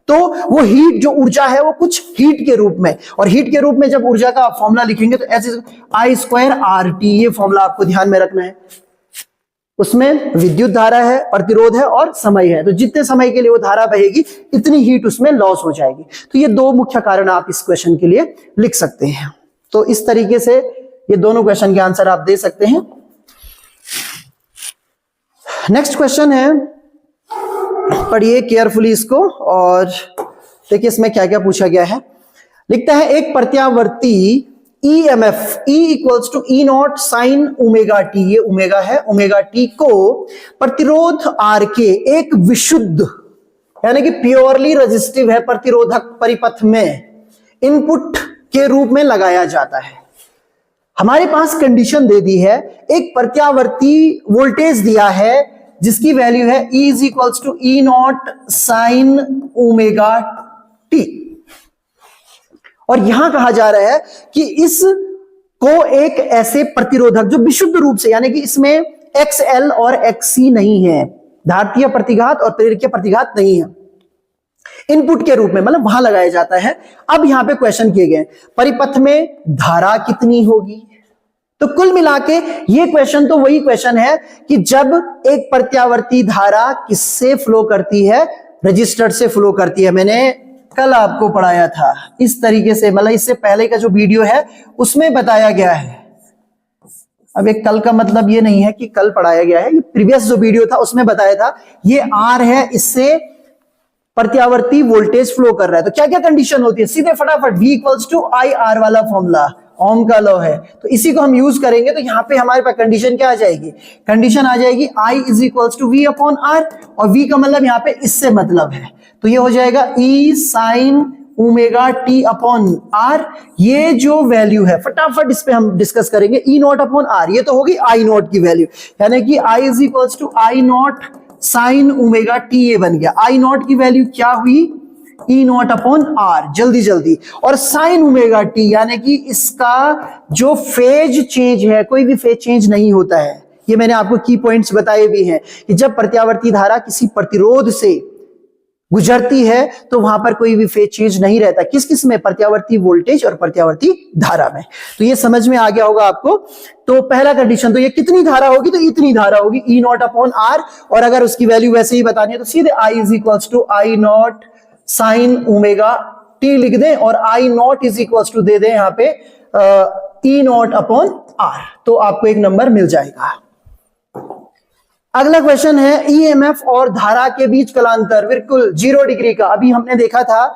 तो वो हीट, जो ऊर्जा है वो कुछ हीट के रूप में, और हीट के रूप में जब ऊर्जा का फॉर्मूला लिखेंगे तो ऐसे I² RT, ये फॉर्मूला आपको ध्यान में रखना है। उसमें विद्युत धारा है, प्रतिरोध है और समय है, तो जितने समय के लिए वो धारा बहेगी इतनी हीट उसमें लॉस हो जाएगी। तो ये दो मुख्य कारण आप इस क्वेश्चन के लिए लिख सकते हैं। तो इस तरीके से ये दोनों क्वेश्चन के आंसर आप दे सकते हैं। नेक्स्ट क्वेश्चन है, पढ़िए केयरफुली इसको और देखिए इसमें क्या क्या पूछा गया है। लिखता है एक प्रत्यावर्ती EMF E equals to E0 sine omega T, ये ओमेगा है, ओमेगा टी को प्रतिरोध R के एक विशुद्ध यानी कि प्योरली रेजिस्टिव है प्रतिरोधक परिपथ में इनपुट के रूप में लगाया जाता है। हमारे पास कंडीशन दे दी है, एक प्रत्यावर्ती वोल्टेज दिया है जिसकी वैल्यू है E is equals to E0 sine omega T, और यहां कहा जा रहा है कि इस को एक ऐसे प्रतिरोधक जो विशुद्ध रूप से, यानी कि इसमें XL और XC नहीं है, धारतीय प्रतिघात और प्रेरकीय प्रतिघात नहीं है, इनपुट के रूप में मतलब वहां लगाया जाता है। अब यहां पे क्वेश्चन किए गए परिपथ में धारा कितनी होगी। तो कुल मिला के ये क्वेश्चन तो वही क्वेश्चन है कि जब एक प्रत्यावर्ती धारा किससे फ्लो करती है, रजिस्टर से फ्लो करती है। मैंने कल आपको पढ़ाया था इस तरीके से, मतलब इससे पहले का जो वीडियो है उसमें बताया गया है। अब एक कल का मतलब ये नहीं है कि कल पढ़ाया गया है, ये प्रीवियस जो वीडियो था उसमें बताया था। ये R है, इससे प्रत्यावर्ती वोल्टेज फ्लो कर रहा है। तो क्या क्या कंडीशन होती है, सीधे फटाफट V इक्वल्स टू IR वाला फॉर्मूला, ओम का लॉ है, तो इसी को हम यूज करेंगे। तो यहां पे हमारे पास कंडीशन क्या आ जाएगी, कंडीशन आ जाएगी I is equals to V upon R, और V का मतलब यहाँ पे इससे मतलब है, तो ये हो जाएगा E sign omega T upon R। ये जो वैल्यू है फटाफट इस पे हम डिस्कस करेंगे, E0 अपॉन R, ये तो होगी I0 की वैल्यू, यानी कि I is equals to I0 sine omega T, ये बन गया। I0 की वैल्यू क्या हुई, E0 अपॉन R, जल्दी जल्दी, और साइन ओमेगा टी यानी कि इसका जो फेज चेंज है, कोई भी फेज चेंज नहीं होता है। ये मैंने आपको की पॉइंट्स बताए भी हैं कि जब प्रत्यावर्ती धारा किसी प्रतिरोध से गुजरती है तो वहां पर कोई भी फेज चेंज नहीं रहता, किस किस में, प्रत्यावर्ती वोल्टेज और प्रत्यावर्ती धारा में। तो ये समझ में आ गया होगा आपको। तो पहला कंडीशन, तो ये कितनी धारा होगी, तो इतनी धारा होगी E0 अपॉन R, और अगर उसकी वैल्यू वैसे ही बतानी है तो सीधे I is equals to I0 sine omega T लिख दें, और I0 इज इक्वल्स टू दे दें यहां पे E0 अपॉन R, तो आपको एक नंबर मिल जाएगा। अगला क्वेश्चन है EMF और धारा के बीच कलांतर बिल्कुल 0 डिग्री का। अभी हमने देखा था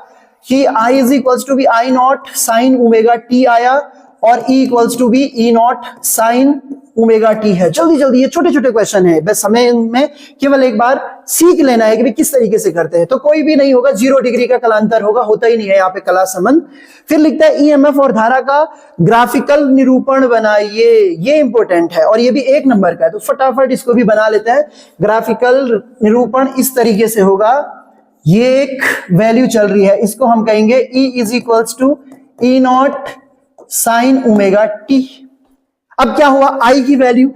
कि I is equals to be I0 sine omega T आया, और E equals to be E0 sine omega T है। जल्दी जल्दी, ये छोटे छोटे क्वेश्चन है, बस हमें इनमें केवल एक बार सीख लेना है कि भी किस तरीके से करते हैं। तो कोई भी नहीं होगा, 0 डिग्री का कलांतर होगा, होता ही नहीं है यहाँ पे कला संबंध। फिर लिखता है EMF और धारा का ग्राफिकल निरूपण बनाइए, ये इंपॉर्टेंट है और ये भी 1 नंबर का है, तो फटाफट इसको भी बना लेते हैं। ग्राफिकल निरूपण इस तरीके से होगा, ये एक वैल्यू चल रही है, इसको हम कहेंगे E is equals to E0 sine omega T. अब क्या हुआ, I की वैल्यू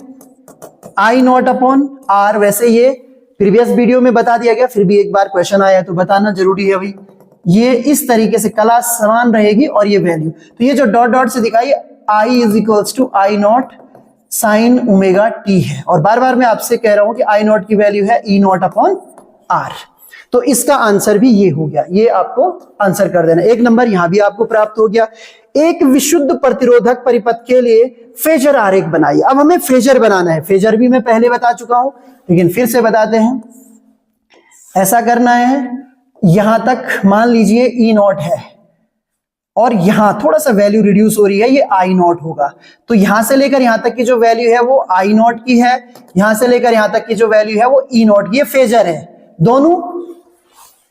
I0 अपॉन R, वैसे ये प्रीवियस वीडियो में बता दिया गया, फिर भी एक बार क्वेश्चन आया तो बताना जरूरी है भाई। ये इस तरीके से कला समान रहेगी, और ये वैल्यू, तो ये जो डॉट डॉट से दिखाई I is equals to I0 sine omega T है, और बार बार मैं आपसे कह रहा हूं कि I0 की वैल्यू है E0 अपॉन R। तो इसका आंसर भी ये हो गया, ये आपको आंसर कर देना। एक नंबर यहां भी आपको प्राप्त हो गया। एक विशुद्ध प्रतिरोधक परिपथ के लिए फेजर आरेख बनाइए। अब हमें फेजर बनाना है, फेजर भी मैं पहले बता चुका हूं लेकिन फिर से बताते हैं। ऐसा करना है, यहां तक मान लीजिए E0 है और यहां थोड़ा सा वैल्यू रिड्यूस हो रही है, ये I0 होगा। तो यहां से लेकर यहां तक की जो वैल्यू है वो I0 की है, यहां से लेकर यहां तक की जो वैल्यू है वो E0 की। ये फेजर है, दोनों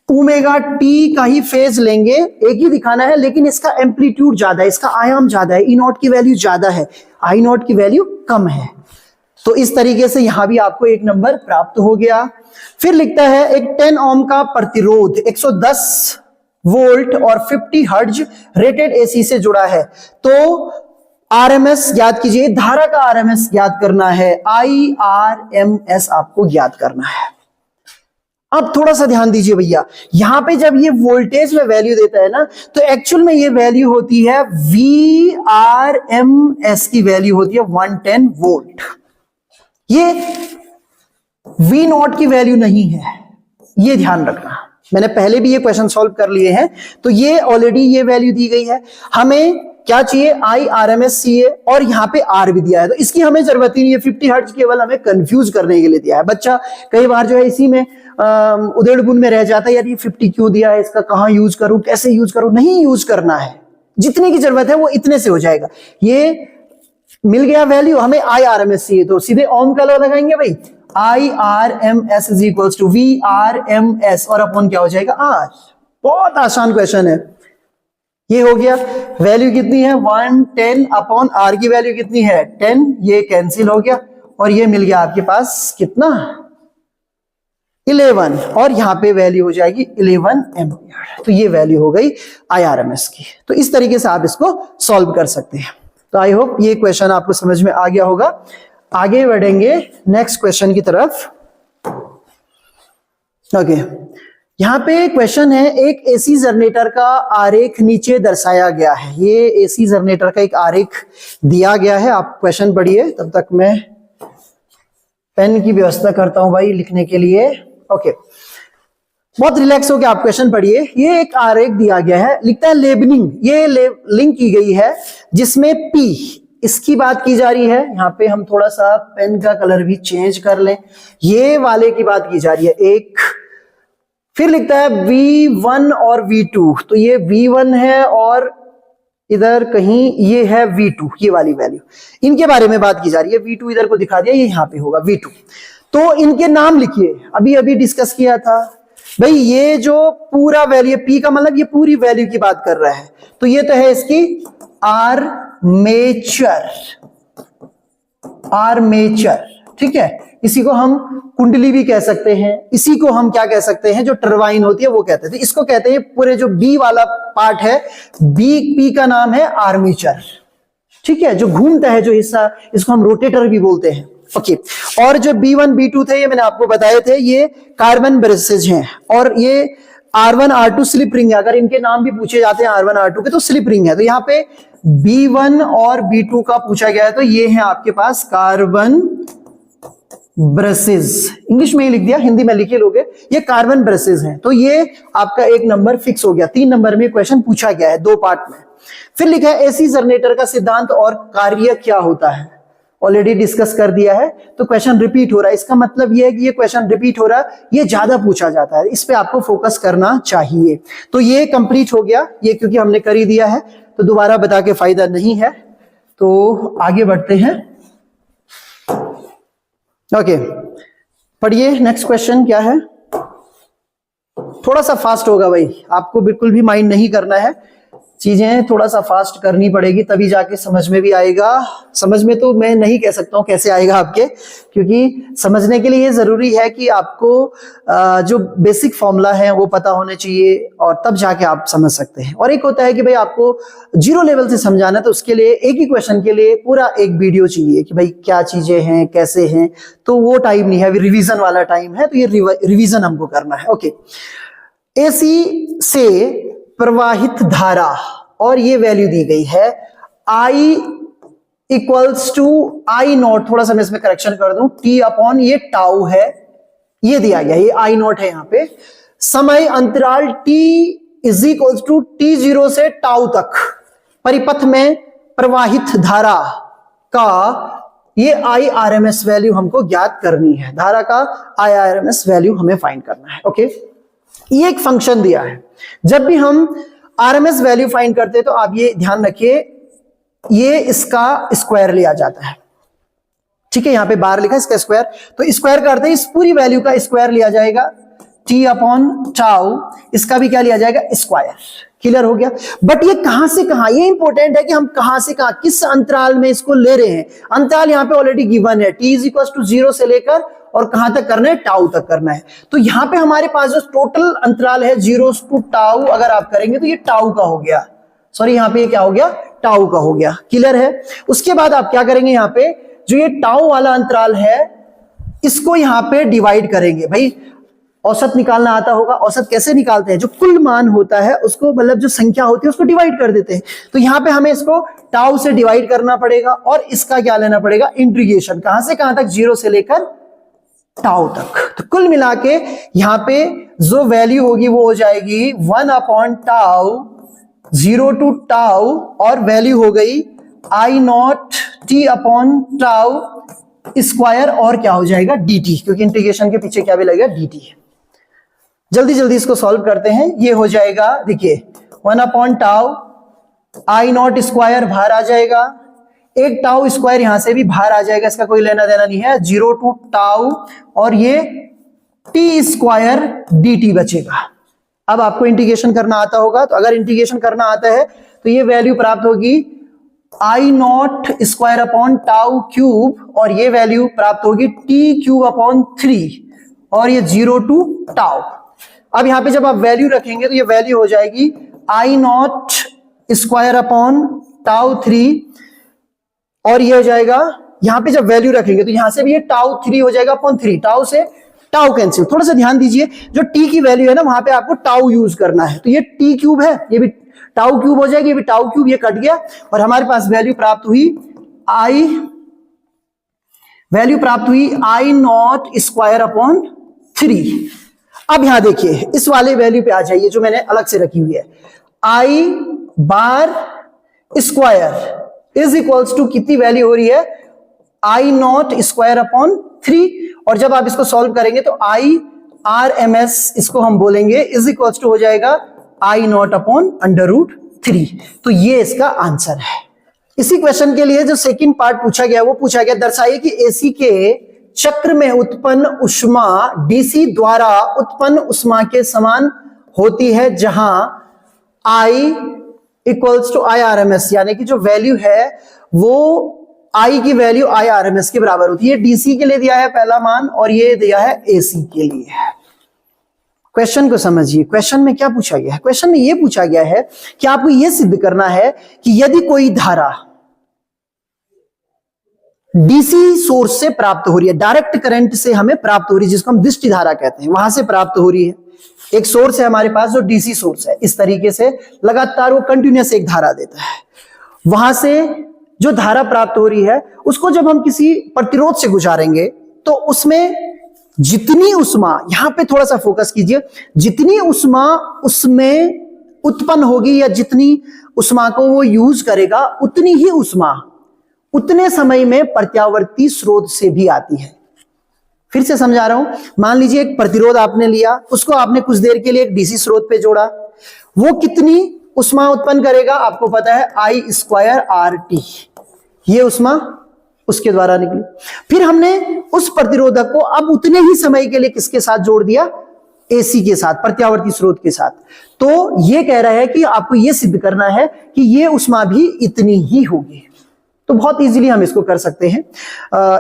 ओमेगा टी का ही फेज लेंगे, एक ही दिखाना है लेकिन इसका एम्पलीट्यूड ज्यादा है, इसका आयाम ज्यादा है। E0 की वैल्यू ज्यादा है, I0 की वैल्यू कम है। तो इस तरीके से यहां भी आपको एक नंबर प्राप्त हो गया। फिर लिखता है एक 10 ओम का प्रतिरोध 110 वोल्ट और 50 हर्ट्ज रेटेड एसी से जुड़ा है। तो आरएमएस ज्ञात कीजिए, धारा का आरएमएस ज्ञात करना है, IRMS आपको ज्ञात करना है। अब थोड़ा सा ध्यान दीजिए भैया, यहां पे जब ये वोल्टेज में वैल्यू देता है ना, तो एक्चुअल में ये वैल्यू होती है VRMS की वैल्यू होती है 110 वोल्ट। ये V0 की वैल्यू नहीं है, ये ध्यान रखना। मैंने पहले भी ये क्वेश्चन सॉल्व कर लिए हैं, तो ये ऑलरेडी ये वैल्यू दी गई है। हमें क्या चाहिए, IRMS चाहिए और यहाँ पे R भी दिया है, तो इसकी हमें जरूरत ही नहीं है। 50 हर्ट्ज केवल हमें कंफ्यूज करने के लिए दिया है। बच्चा कई बार जो है इसी में उधेड़-बुन में रह जाता है, यार ये 50 क्यों दिया है, इसका कहाँ यूज करूं, कैसे यूज करूं। नहीं यूज करना है, जितने की जरूरत है वो इतने से हो जाएगा। ये मिल गया वैल्यू, हमें IRMS चाहिए, तो सीधे ओम का लॉ लगाएंगे भाई, IRMS is equals to VRMS और अपॉन क्या हो जाएगा, R। बहुत आसान क्वेश्चन है। ये हो गया, वैल्यू कितनी है 110 अपॉन R की वैल्यू कितनी है 10, ये कैंसिल हो गया और ये मिल गया आपके पास कितना 11 और यहां पे वैल्यू हो जाएगी 11 एम्पियर। तो ये वैल्यू हो गई IRMS की। तो इस तरीके से आप इसको सॉल्व कर सकते हैं। तो आई होप ये क्वेश्चन आपको समझ में आ गया होगा। आगे बढ़ेंगे नेक्स्ट क्वेश्चन की तरफ। ओके, यहां पे क्वेश्चन है, एक एसी जनरेटर का आरेख नीचे दर्शाया गया है। ये एसी जनरेटर का एक आरेख दिया गया है, आप क्वेश्चन पढ़िए, तब तक मैं पेन की व्यवस्था करता हूं भाई लिखने के लिए। ओके, बहुत रिलैक्स होकर आप क्वेश्चन पढ़िए। ये एक आरेख दिया गया है, लिखता है लेबलिंग, ये लिंक की गई है जिसमें P इसकी बात की जा रही है। यहाँ पे हम थोड़ा सा पेन का कलर भी चेंज कर लें, ये वाले की बात की जा रही है एक। फिर लिखता है V1 और V2, तो ये V1 है और इधर कहीं ये है V2, ये वाली वैल्यू, इनके बारे में बात की जा रही है। V2 इधर को दिखा दिया, ये यहां पे होगा V2। तो इनके नाम लिखिए, अभी अभी डिस्कस किया था भाई। ये जो पूरा वैल्यू P का मतलब ये पूरी वैल्यू की बात कर रहा है, तो ये तो है इसकी आर्मेचर, आर्मेचर, ठीक है। इसी को हम कुंडली भी कह सकते हैं, इसी को हम क्या कह सकते हैं, जो टरबाइन होती है वो कहते हैं। तो इसको कहते हैं, पूरे जो B वाला पार्ट है, P का नाम है आर्मेचर, ठीक है। जो घूमता है जो हिस्सा, इसको हम रोटेटर भी बोलते हैं। ओके, और जो B1 B2 थे, ये मैंने आपको बताए थे, ये कार्बन ब्रेसेज हैं और ये R1 R2 स्लिप रिंग है। अगर इनके नाम भी पूछे जाते हैं R1 R2 के, तो स्लिप रिंग है। तो यहाँ पे B1 और B2 का पूछा गया है, तो ये है आपके पास कार्बन ब्रेसेज। इंग्लिश में ही लिख दिया, हिंदी में लिखे लोगे, ये कार्बन ब्रेसेज हैं। तो ये आपका एक नंबर फिक्स हो गया। 3 नंबर में क्वेश्चन पूछा गया है 2 पार्ट में। फिर लिखा है एसी जनरेटर का सिद्धांत और कार्य क्या होता है, ऑलरेडी डिस्कस कर दिया है। तो क्वेश्चन रिपीट हो रहा है, इसका मतलब यह है कि ये क्वेश्चन रिपीट हो रहा है, ये ज्यादा पूछा जाता है, इस पे आपको फोकस करना चाहिए। तो ये कंप्लीट हो गया, ये क्योंकि हमने कर ही दिया है तो दोबारा बता के फायदा नहीं है। तो आगे बढ़ते हैं। ओके, पढ़िए नेक्स्ट क्वेश्चन क्या है। थोड़ा सा फास्ट होगा भाई, आपको बिल्कुल भी माइंड नहीं करना है, चीजें थोड़ा सा फास्ट करनी पड़ेगी, तभी जाके समझ में भी आएगा। समझ में तो मैं नहीं कह सकता हूं कैसे आएगा आपके, क्योंकि समझने के लिए जरूरी है कि आपको जो बेसिक फॉर्मूला है वो पता होने चाहिए, और तब जाके आप समझ सकते हैं। और एक होता है कि भाई आपको 0 लेवल से समझाना, तो उसके लिए एक ही क्वेश्चन के लिए पूरा एक वीडियो चाहिए कि भाई क्या चीजें हैं, कैसे हैं। तो वो टाइम नहीं है, अभी रिविजन वाला टाइम है, तो ये रिविजन हमको करना है। ओके, एसी से प्रवाहित धारा, और ये वैल्यू दी गई है I इक्वल्स टू I0, थोड़ा सा मैं इसमें करेक्शन कर दूं, T अपॉन ये टाउ है, ये दिया गया, ये I0 है यहाँ पे। समय अंतराल t is equals to t0 से टाउ तक परिपथ में प्रवाहित धारा का ये IRMS वैल्यू हमको ज्ञात करनी है। धारा का IRMS वैल्यू हमें फाइंड करना है। ओके, ये एक फंक्शन दिया है। जब भी हम RMS वैल्यू फाइंड करते हैं तो आप ये ध्यान रखिए, ये इसका स्क्वायर लिया जाता है। ठीक है, यहां पे बाहर लिखा है इसका स्क्वायर, तो स्क्वायर करते हैं इस पूरी वैल्यू का स्क्वायर लिया जाएगा t अपॉन टाउ, इसका भी क्या लिया जाएगा स्क्वायर। क्लियर हो गया। बट ये कहां से कहां, ये इंपॉर्टेंट है कि हम कहां से कहां किस अंतराल में इसको ले रहे हैं। अंतराल यहां पे ऑलरेडी गिवन है, t इज इक्वल टू 0 से लेकर और कहां तक करना है, टाउ तक करना है। तो यहां पे हमारे पास जो टोटल अंतराल है 0 टू टाउ, अगर आप करेंगे तो ये टाउ का हो गया, सॉरी यहां पे ये क्या हो गया, टाउ का हो गया। क्लियर है। उसके बाद आप क्या करेंगे, यहां पे जो ये टाउ वाला अंतराल है इसको यहां पे डिवाइड करेंगे। भाई औसत निकालना आता होगा, औसत कैसे निकालते हैं, जो कुल मान होता है उसको, मतलब जो संख्या होती है उसको डिवाइड कर देते हैं। तो यहां पे हमें इसको टाउ से डिवाइड करना पड़ेगा और इसका क्या लेना पड़ेगा, इंटीग्रेशन, कहां से कहां तक, 0 से लेकर टाउ तक। तो कुल मिला के यहां पे जो वैल्यू होगी वो हो जाएगी 1 अपॉन टाउ 0 टू टाउ, और वैल्यू हो गई I naught T upon tau square, और क्या हो जाएगा dt, क्योंकि इंटीग्रेशन के पीछे क्या भी लगेगा dt है। जल्दी जल्दी इसको सॉल्व करते हैं। ये हो जाएगा, देखिए 1 अपॉन टाउ आई नॉट स्क्वायर बाहर आ जाएगा, एक टाउ स्क्वायर यहां से भी बाहर आ जाएगा, इसका कोई लेना देना नहीं है, 0 टू टाउ, और ये टी स्क्वायर dt बचेगा। अब आपको इंटीग्रेशन करना आता होगा, तो अगर इंटीग्रेशन करना आता है तो ये वैल्यू प्राप्त होगी I naught square upon tau cube, और ये वैल्यू प्राप्त होगी टी क्यूब अपॉन 3, और ये 0 टू टाउ। अब यहां पे जब आप वैल्यू रखेंगे तो ये वैल्यू हो जाएगी आई नॉट स्क्वायर अपॉन टाउ 3, और ये हो जाएगा, यहां पे जब वैल्यू रखेंगे तो यहां से भी ये टाउ 3 हो जाएगा अपॉन 3, टाउ से टाउ कैंसिल। थोड़ा सा ध्यान दीजिए, जो टी की वैल्यू है ना वहां पे आपको टाउ यूज करना है, तो ये टी क्यूब है, ये भी टाउ क्यूब हो जाएगी, ये भी टाउ क्यूब, ये कट गया, और हमारे पास वैल्यू प्राप्त हुई आई नॉट स्क्वायर अपॉन 3। अब यहां देखिए इस वाले वैल्यू पे आ जाइए जो मैंने अलग से रखी हुई है, आई bar square is equals to कितनी वैल्यू हो रही है, आई नॉट स्क्वायर अपॉन 3, और जब आप इसको सॉल्व करेंगे तो IRMS इसको हम बोलेंगे इज इक्वल्स टू हो जाएगा आई नॉट अपॉन √3। तो ये इसका आंसर है। इसी क्वेश्चन के लिए जो सेकंड पार्ट पूछा गया वो पूछा गया, दर्शाइए कि एसी के चक्र में उत्पन्न उष्मा डीसी द्वारा उत्पन्न उष्मा के समान होती है, जहां I इक्वल्स टू IRMS, यानी कि जो वैल्यू है वो I की वैल्यू IRMS के बराबर होती है। डीसी के लिए दिया है पहला मान, और ये दिया है एसी के लिए। क्वेश्चन को समझिए, क्वेश्चन में क्या पूछा गया है, क्वेश्चन में यह पूछा गया है कि आपको यह सिद्ध करना है कि यदि कोई धारा डीसी सोर्स से प्राप्त हो रही है, डायरेक्ट करंट से हमें प्राप्त हो रही है, जिसको हम दृष्टि धारा कहते हैं, वहां से प्राप्त हो रही है, एक सोर्स है हमारे पास जो डीसी सोर्स है, इस तरीके से लगातार वो कंटिन्यूअस एक धारा देता है, वहां से जो धारा प्राप्त हो रही है उसको जब हम किसी प्रतिरोध से गुजारेंगे तो उसमें जितनी उष्मा, यहां पे थोड़ा सा फोकस कीजिए, जितनी उष्मा उसमें उत्पन्न होगी या जितनी उष्मा को वो यूज करेगा उतनी ही उष्मा उतने समय में प्रत्यावर्ती स्रोत से भी आती है। फिर से समझा रहा हूं, मान लीजिए एक प्रतिरोध आपने लिया, उसको आपने कुछ देर के लिए एक डीसी स्रोत पे जोड़ा, वो कितनी उष्मा उत्पन्न करेगा आपको पता है, I स्क्वायर RT, ये उष्मा उसके द्वारा निकली। फिर हमने उस प्रतिरोधक को अब उतने ही समय के लिए किसके साथ जोड़ दिया, एसी के साथ, प्रत्यावर्ती स्रोत के साथ। तो ये कह रहा है कि आपको ये सिद्ध करना है कि ये उष्मा भी इतनी ही होगी। तो बहुत इजीली हम इसको कर सकते हैं।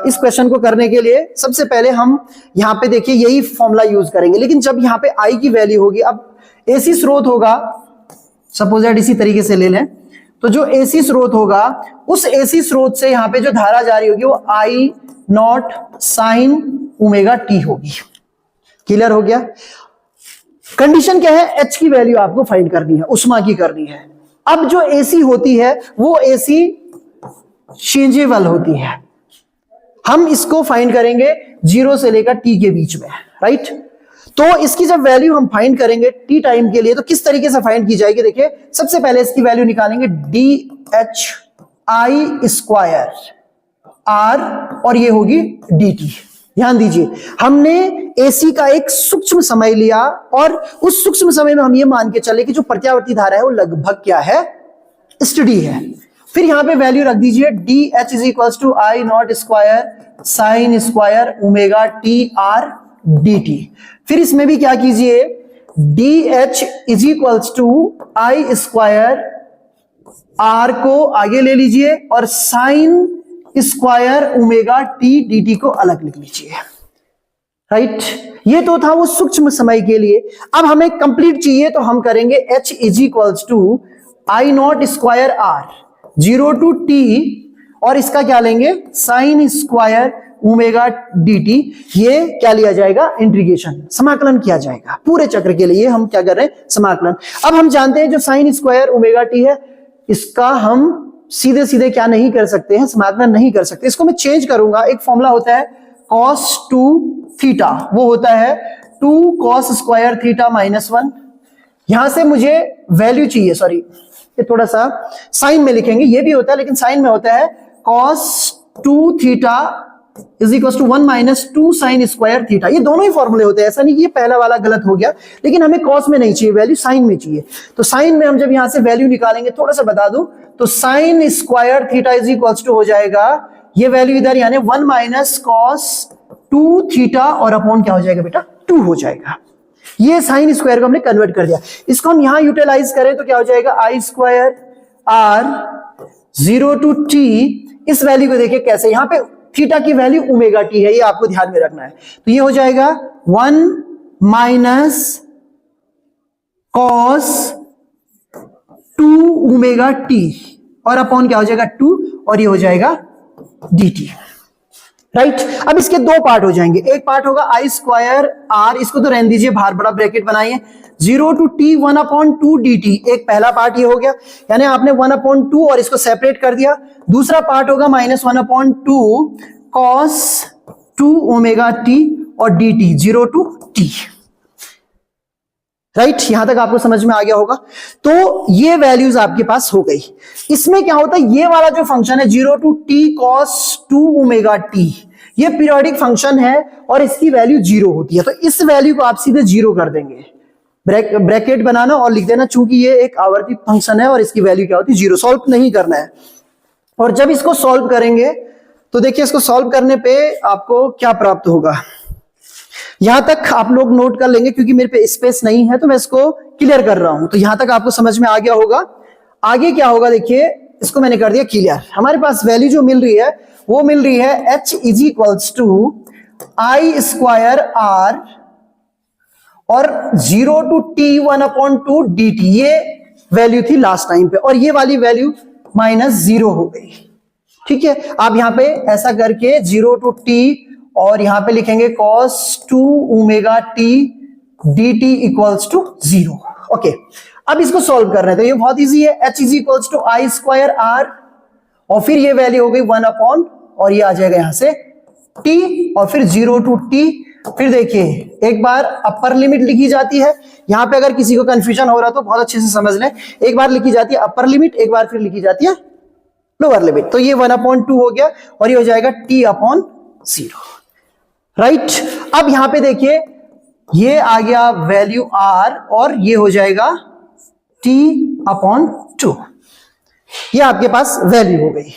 इस क्वेश्चन को करने के लिए सबसे पहले हम यहां पे देखिए यही फॉर्मूला यूज करेंगे, लेकिन जब यहां पे I की वैल्यू होगी, अब एसी स्रोत होगा, सपोज दैट इसी तरीके से ले लें, तो जो एसी स्रोत होगा उस एसी स्रोत से यहां पे जो धारा जारी होगी वो I not sine omega T होगी। क्लियर हो गया। कंडीशन क्या है, H की वैल्यू आपको फाइंड करनी है, उष्मा की करनी है। अब जो एसी होती है वो एसी चेंजेबल होती है, हम इसको फाइंड करेंगे 0 से लेकर T के बीच में, राइट। तो इसकी जब वैल्यू हम फाइंड करेंगे टी टाइम के लिए तो किस तरीके से फाइंड की जाएगी, देखिए सबसे पहले इसकी वैल्यू निकालेंगे DHI स्क्वायर R और ये होगी DT। ध्यान दीजिए, हमने AC का एक सूक्ष्म समय लिया और उस सूक्ष्म समय में हम ये मान के चले कि जो प्रत्यावर्ती धारा है वो लगभग क्या है, स्टडी है। फिर यहां पे वैल्यू रख दीजिए DH is equals to I not square sine square omega TR DT। फिर इसमें भी क्या कीजिए, DH is equals to I square R को आगे ले लीजिए और sine square omega T DT को अलग लिख लीजिए। राइट, ये तो था वो सूक्ष्म समय के लिए। अब हमें कंप्लीट चाहिए तो हम करेंगे H is equals to I not square R 0 to T और इसका क्या लेंगे, साइन स्क्वायर ओमेगा DT। ये क्या लिया जाएगा, इंटीग्रेशन, समाकलन किया जाएगा पूरे चक्र के लिए। हम क्या कर रहे हैं, समाकलन। अब हम जानते हैं जो साइन स्क्वायर ओमेगा T है इसका हम सीधे सीधे क्या नहीं कर सकते हैं, समाकलन नहीं कर सकते। इसको मैं चेंज करूंगा। एक फॉर्मूला होता है cos 2 थीटा, वो होता है 2 cos स्क्वायर थीटा -1। यहां से मुझे वैल्यू चाहिए, सॉरी ये थोड़ा सा साइन में लिखेंगे, ये भी होता है लेकिन साइन में होता है cos 2 theta is equal to 1 minus 2 sine square theta. ये दोनों ही फॉर्मूले होते हैं, ऐसा नहीं कि ये पहला वाला गलत हो गया, लेकिन हमें cos में नहीं चाहिए वैल्यू, साइन में चाहिए। तो साइन में हम जब यहां से वैल्यू निकालेंगे, थोड़ा सा बता दूं, तो sine square theta is equal to हो जाएगा ये वैल्यू इधर, यानी 1 माइनस कॉस 2 थीटा और अपॉन क्या हो जाएगा बेटा, 2 हो जाएगा। ये साइन स्क्वायर को हमने कन्वर्ट कर दिया। इसको हम यहां यूटिलाइज करें तो क्या हो जाएगा, आई स्क्वायर आर 0 टू टी। इस वैल्यू को देखिए कैसे, यहां पे थीटा की वैल्यू ओमेगा टी है, ये आपको ध्यान में रखना है। तो ये हो जाएगा 1 माइनस कॉस 2 ओमेगा टी और अपॉन क्या हो जाएगा 2 और ये हो जाएगा dt। राइट, अब इसके दो पार्ट हो जाएंगे। एक पार्ट होगा आई स्क्वायर आर, इसको तो रहने दीजिए, बाहर बड़ा ब्रैकेट बनाइए, 0 टू टी 1/2 dt। एक पहला पार्ट ये हो गया, यानी आपने 1/2 और इसको सेपरेट कर दिया। दूसरा पार्ट होगा -1/2 cos 2 ओमेगा टी और dt 0 टू टी। राइट, यहां तक आपको समझ में आ गया होगा। तो ये वैल्यूज आपके पास हो गई। इसमें क्या होता है, ये वाला जो फंक्शन है 0 to T cos 2 omega T, ये पीरियोडिक फंक्शन है और इसकी वैल्यू 0 होती है। तो इस वैल्यू को आप सीधे 0 कर देंगे, ब्रैकेट बनाना और लिख देना, चूंकि ये एक आवर्ती फंक्शन है और इसकी वैल्यू क्या होती है 0। सॉल्व नहीं करना है। और जब इसको सॉल्व करेंगे तो देखिए इसको सॉल्व करने पे आपको क्या प्राप्त होगा, यहां तक आप लोग नोट कर लेंगे क्योंकि मेरे पे स्पेस नहीं है तो मैं इसको क्लियर कर रहा हूं। तो यहां तक आपको समझ में आ गया होगा। आगे क्या होगा देखिए, इसको मैंने कर दिया क्लियर। हमारे पास वैल्यू जो मिल रही है वो मिल रही है h is equals to I square R और 0 टू टी 1/2 dt। ये वैल्यू थी लास्ट टाइम पे और ये वाली वैल्यू -0 हो गई। ठीक है, आप यहां पे ऐसा करके 0 टू टी और यहां पे लिखेंगे cos 2 omega T dt equals to 0। Okay, अब इसको सॉल्व कर रहे हैं तो ये बहुत इजी है, h is equals to I square R और फिर ये वैल्यू हो गई 1/, और ये आ जाएगा यहां से t और फिर 0 टू t। फिर देखिए एक बार अपर लिमिट लिखी जाती है, यहां पे अगर किसी को कंफ्यूजन हो रहा तो बहुत अच्छे से समझ लें। एक बार लिखी जाती है अपर लिमिट, एक बार फिर लिखी जाती है लोअर लिमिट। तो ये 1/2 हो गया और ये हो जाएगा t/0। राइट, अब यहां पे देखिए ये आ गया वैल्यू r और ये हो जाएगा t/2। ये आपके पास वैल्यू हो गई।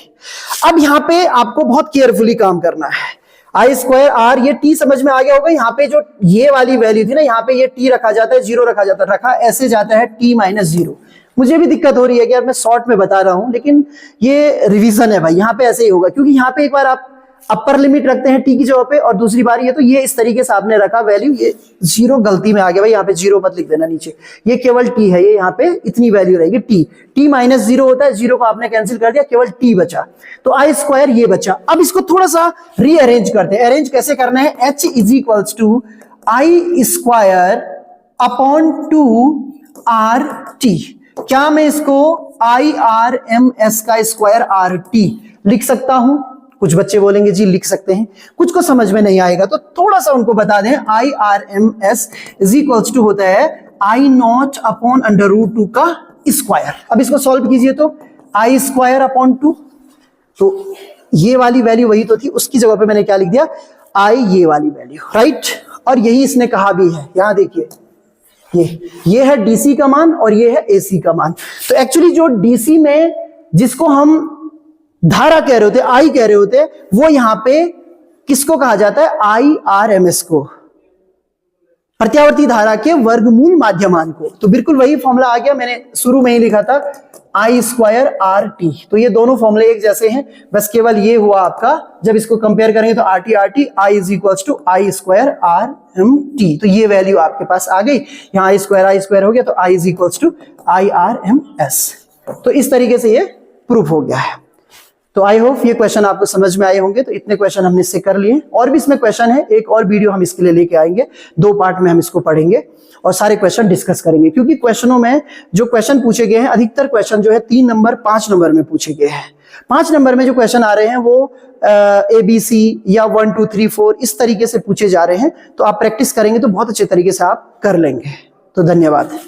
अब यहां पे आपको बहुत केयरफुली काम करना है। आई स्क्वायर आर, ये t समझ में आ गया होगा। यहां पे जो ये वाली वैल्यू थी ना, यहां पे ये t रखा जाता है, 0 रखा जाता है, रखा ऐसे जाता है t-0। मुझे भी दिक्कत हो रही है कि यार मैं शॉर्ट में बता रहा हूं, लेकिन ये रिवीजन है भाई, यहां पे ऐसे ही होगा क्योंकि यहां पे एक बार आप अपर लिमिट रखते हैं टी की जगह पे और दूसरी बार ये, तो ये इस तरीके से आपने रखा वैल्यू, ये 0 गलती में आ गया भाई, यहाँ पे 0 मत लिख देना नीचे, ये केवल टी है, ये यहाँ पे इतनी वैल्यू रहेगी t-0 होता है, 0 को आपने कैंसिल कर दिया, केवल t बचा, तो आई स्क्वायर ये बचा। अब इसको थोड़ा सा रीअरेंज करते हैं। अरेंज कैसे करना है, h is equals to I square upon 2RT। क्या मैं इसको IRMS का स्क्वायर RT लिख सकता हूं? कुछ बच्चे बोलेंगे जी लिख सकते हैं, कुछ को समझ में नहीं आएगा तो थोड़ा सा उनको बता दें, IRMS इज इक्वल्स टू होता है I0 अपॉन अंडर रूट 2 का स्क्वायर। अब इसको सॉल्व कीजिए तो I स्क्वायर अपॉन 2, तो ये वाली वैल्यू वही तो थी, उसकी जगह पे मैंने क्या लिख दिया, I ये वाली वैल्यू, राइट। और यही इसने कहा भी है, यहां देखिए ये है डीसी का मान और ये है एसी का मान। तो एक्चुअली जो डीसी में जिसको हम धारा कह रहे होते, आई कह रहे होते, वो यहां पे किसको कहा जाता है, IRMS को, प्रत्यावर्ती धारा के वर्गमूल माध्यमान को। तो बिल्कुल वही फॉर्मूला आ गया, मैंने शुरू में ही लिखा था I स्क्वायर RT। तो ये दोनों फॉर्मूले एक जैसे हैं, बस केवल ये हुआ आपका, जब इसको कंपेयर करेंगे तो RT I is equals to I square RMT। तो ये वैल्यू आपके पास आ गई, यहाँ I स्क्वायर हो गया, तो I is equals to IRMS। तो इस तरीके से ये प्रूफ हो गया है। तो आई होप ये क्वेश्चन आपको समझ में आए होंगे। तो इतने क्वेश्चन हमने इससे कर लिए, और भी इसमें क्वेश्चन है, एक और वीडियो हम इसके लिए लेके आएंगे, 2 पार्ट में हम इसको पढ़ेंगे और सारे क्वेश्चन डिस्कस करेंगे, क्योंकि क्वेश्चनों में जो क्वेश्चन पूछे गए हैं, अधिकतर क्वेश्चन जो है 3 नंबर 5 नंबर में पूछे गए हैं। 5 नंबर में जो क्वेश्चन आ रहे हैं वो ABC या 1 2 3 4 इस तरीके से पूछे जा रहे हैं। तो आप प्रैक्टिस करेंगे तो बहुत अच्छे तरीके से आप कर लेंगे। तो धन्यवाद।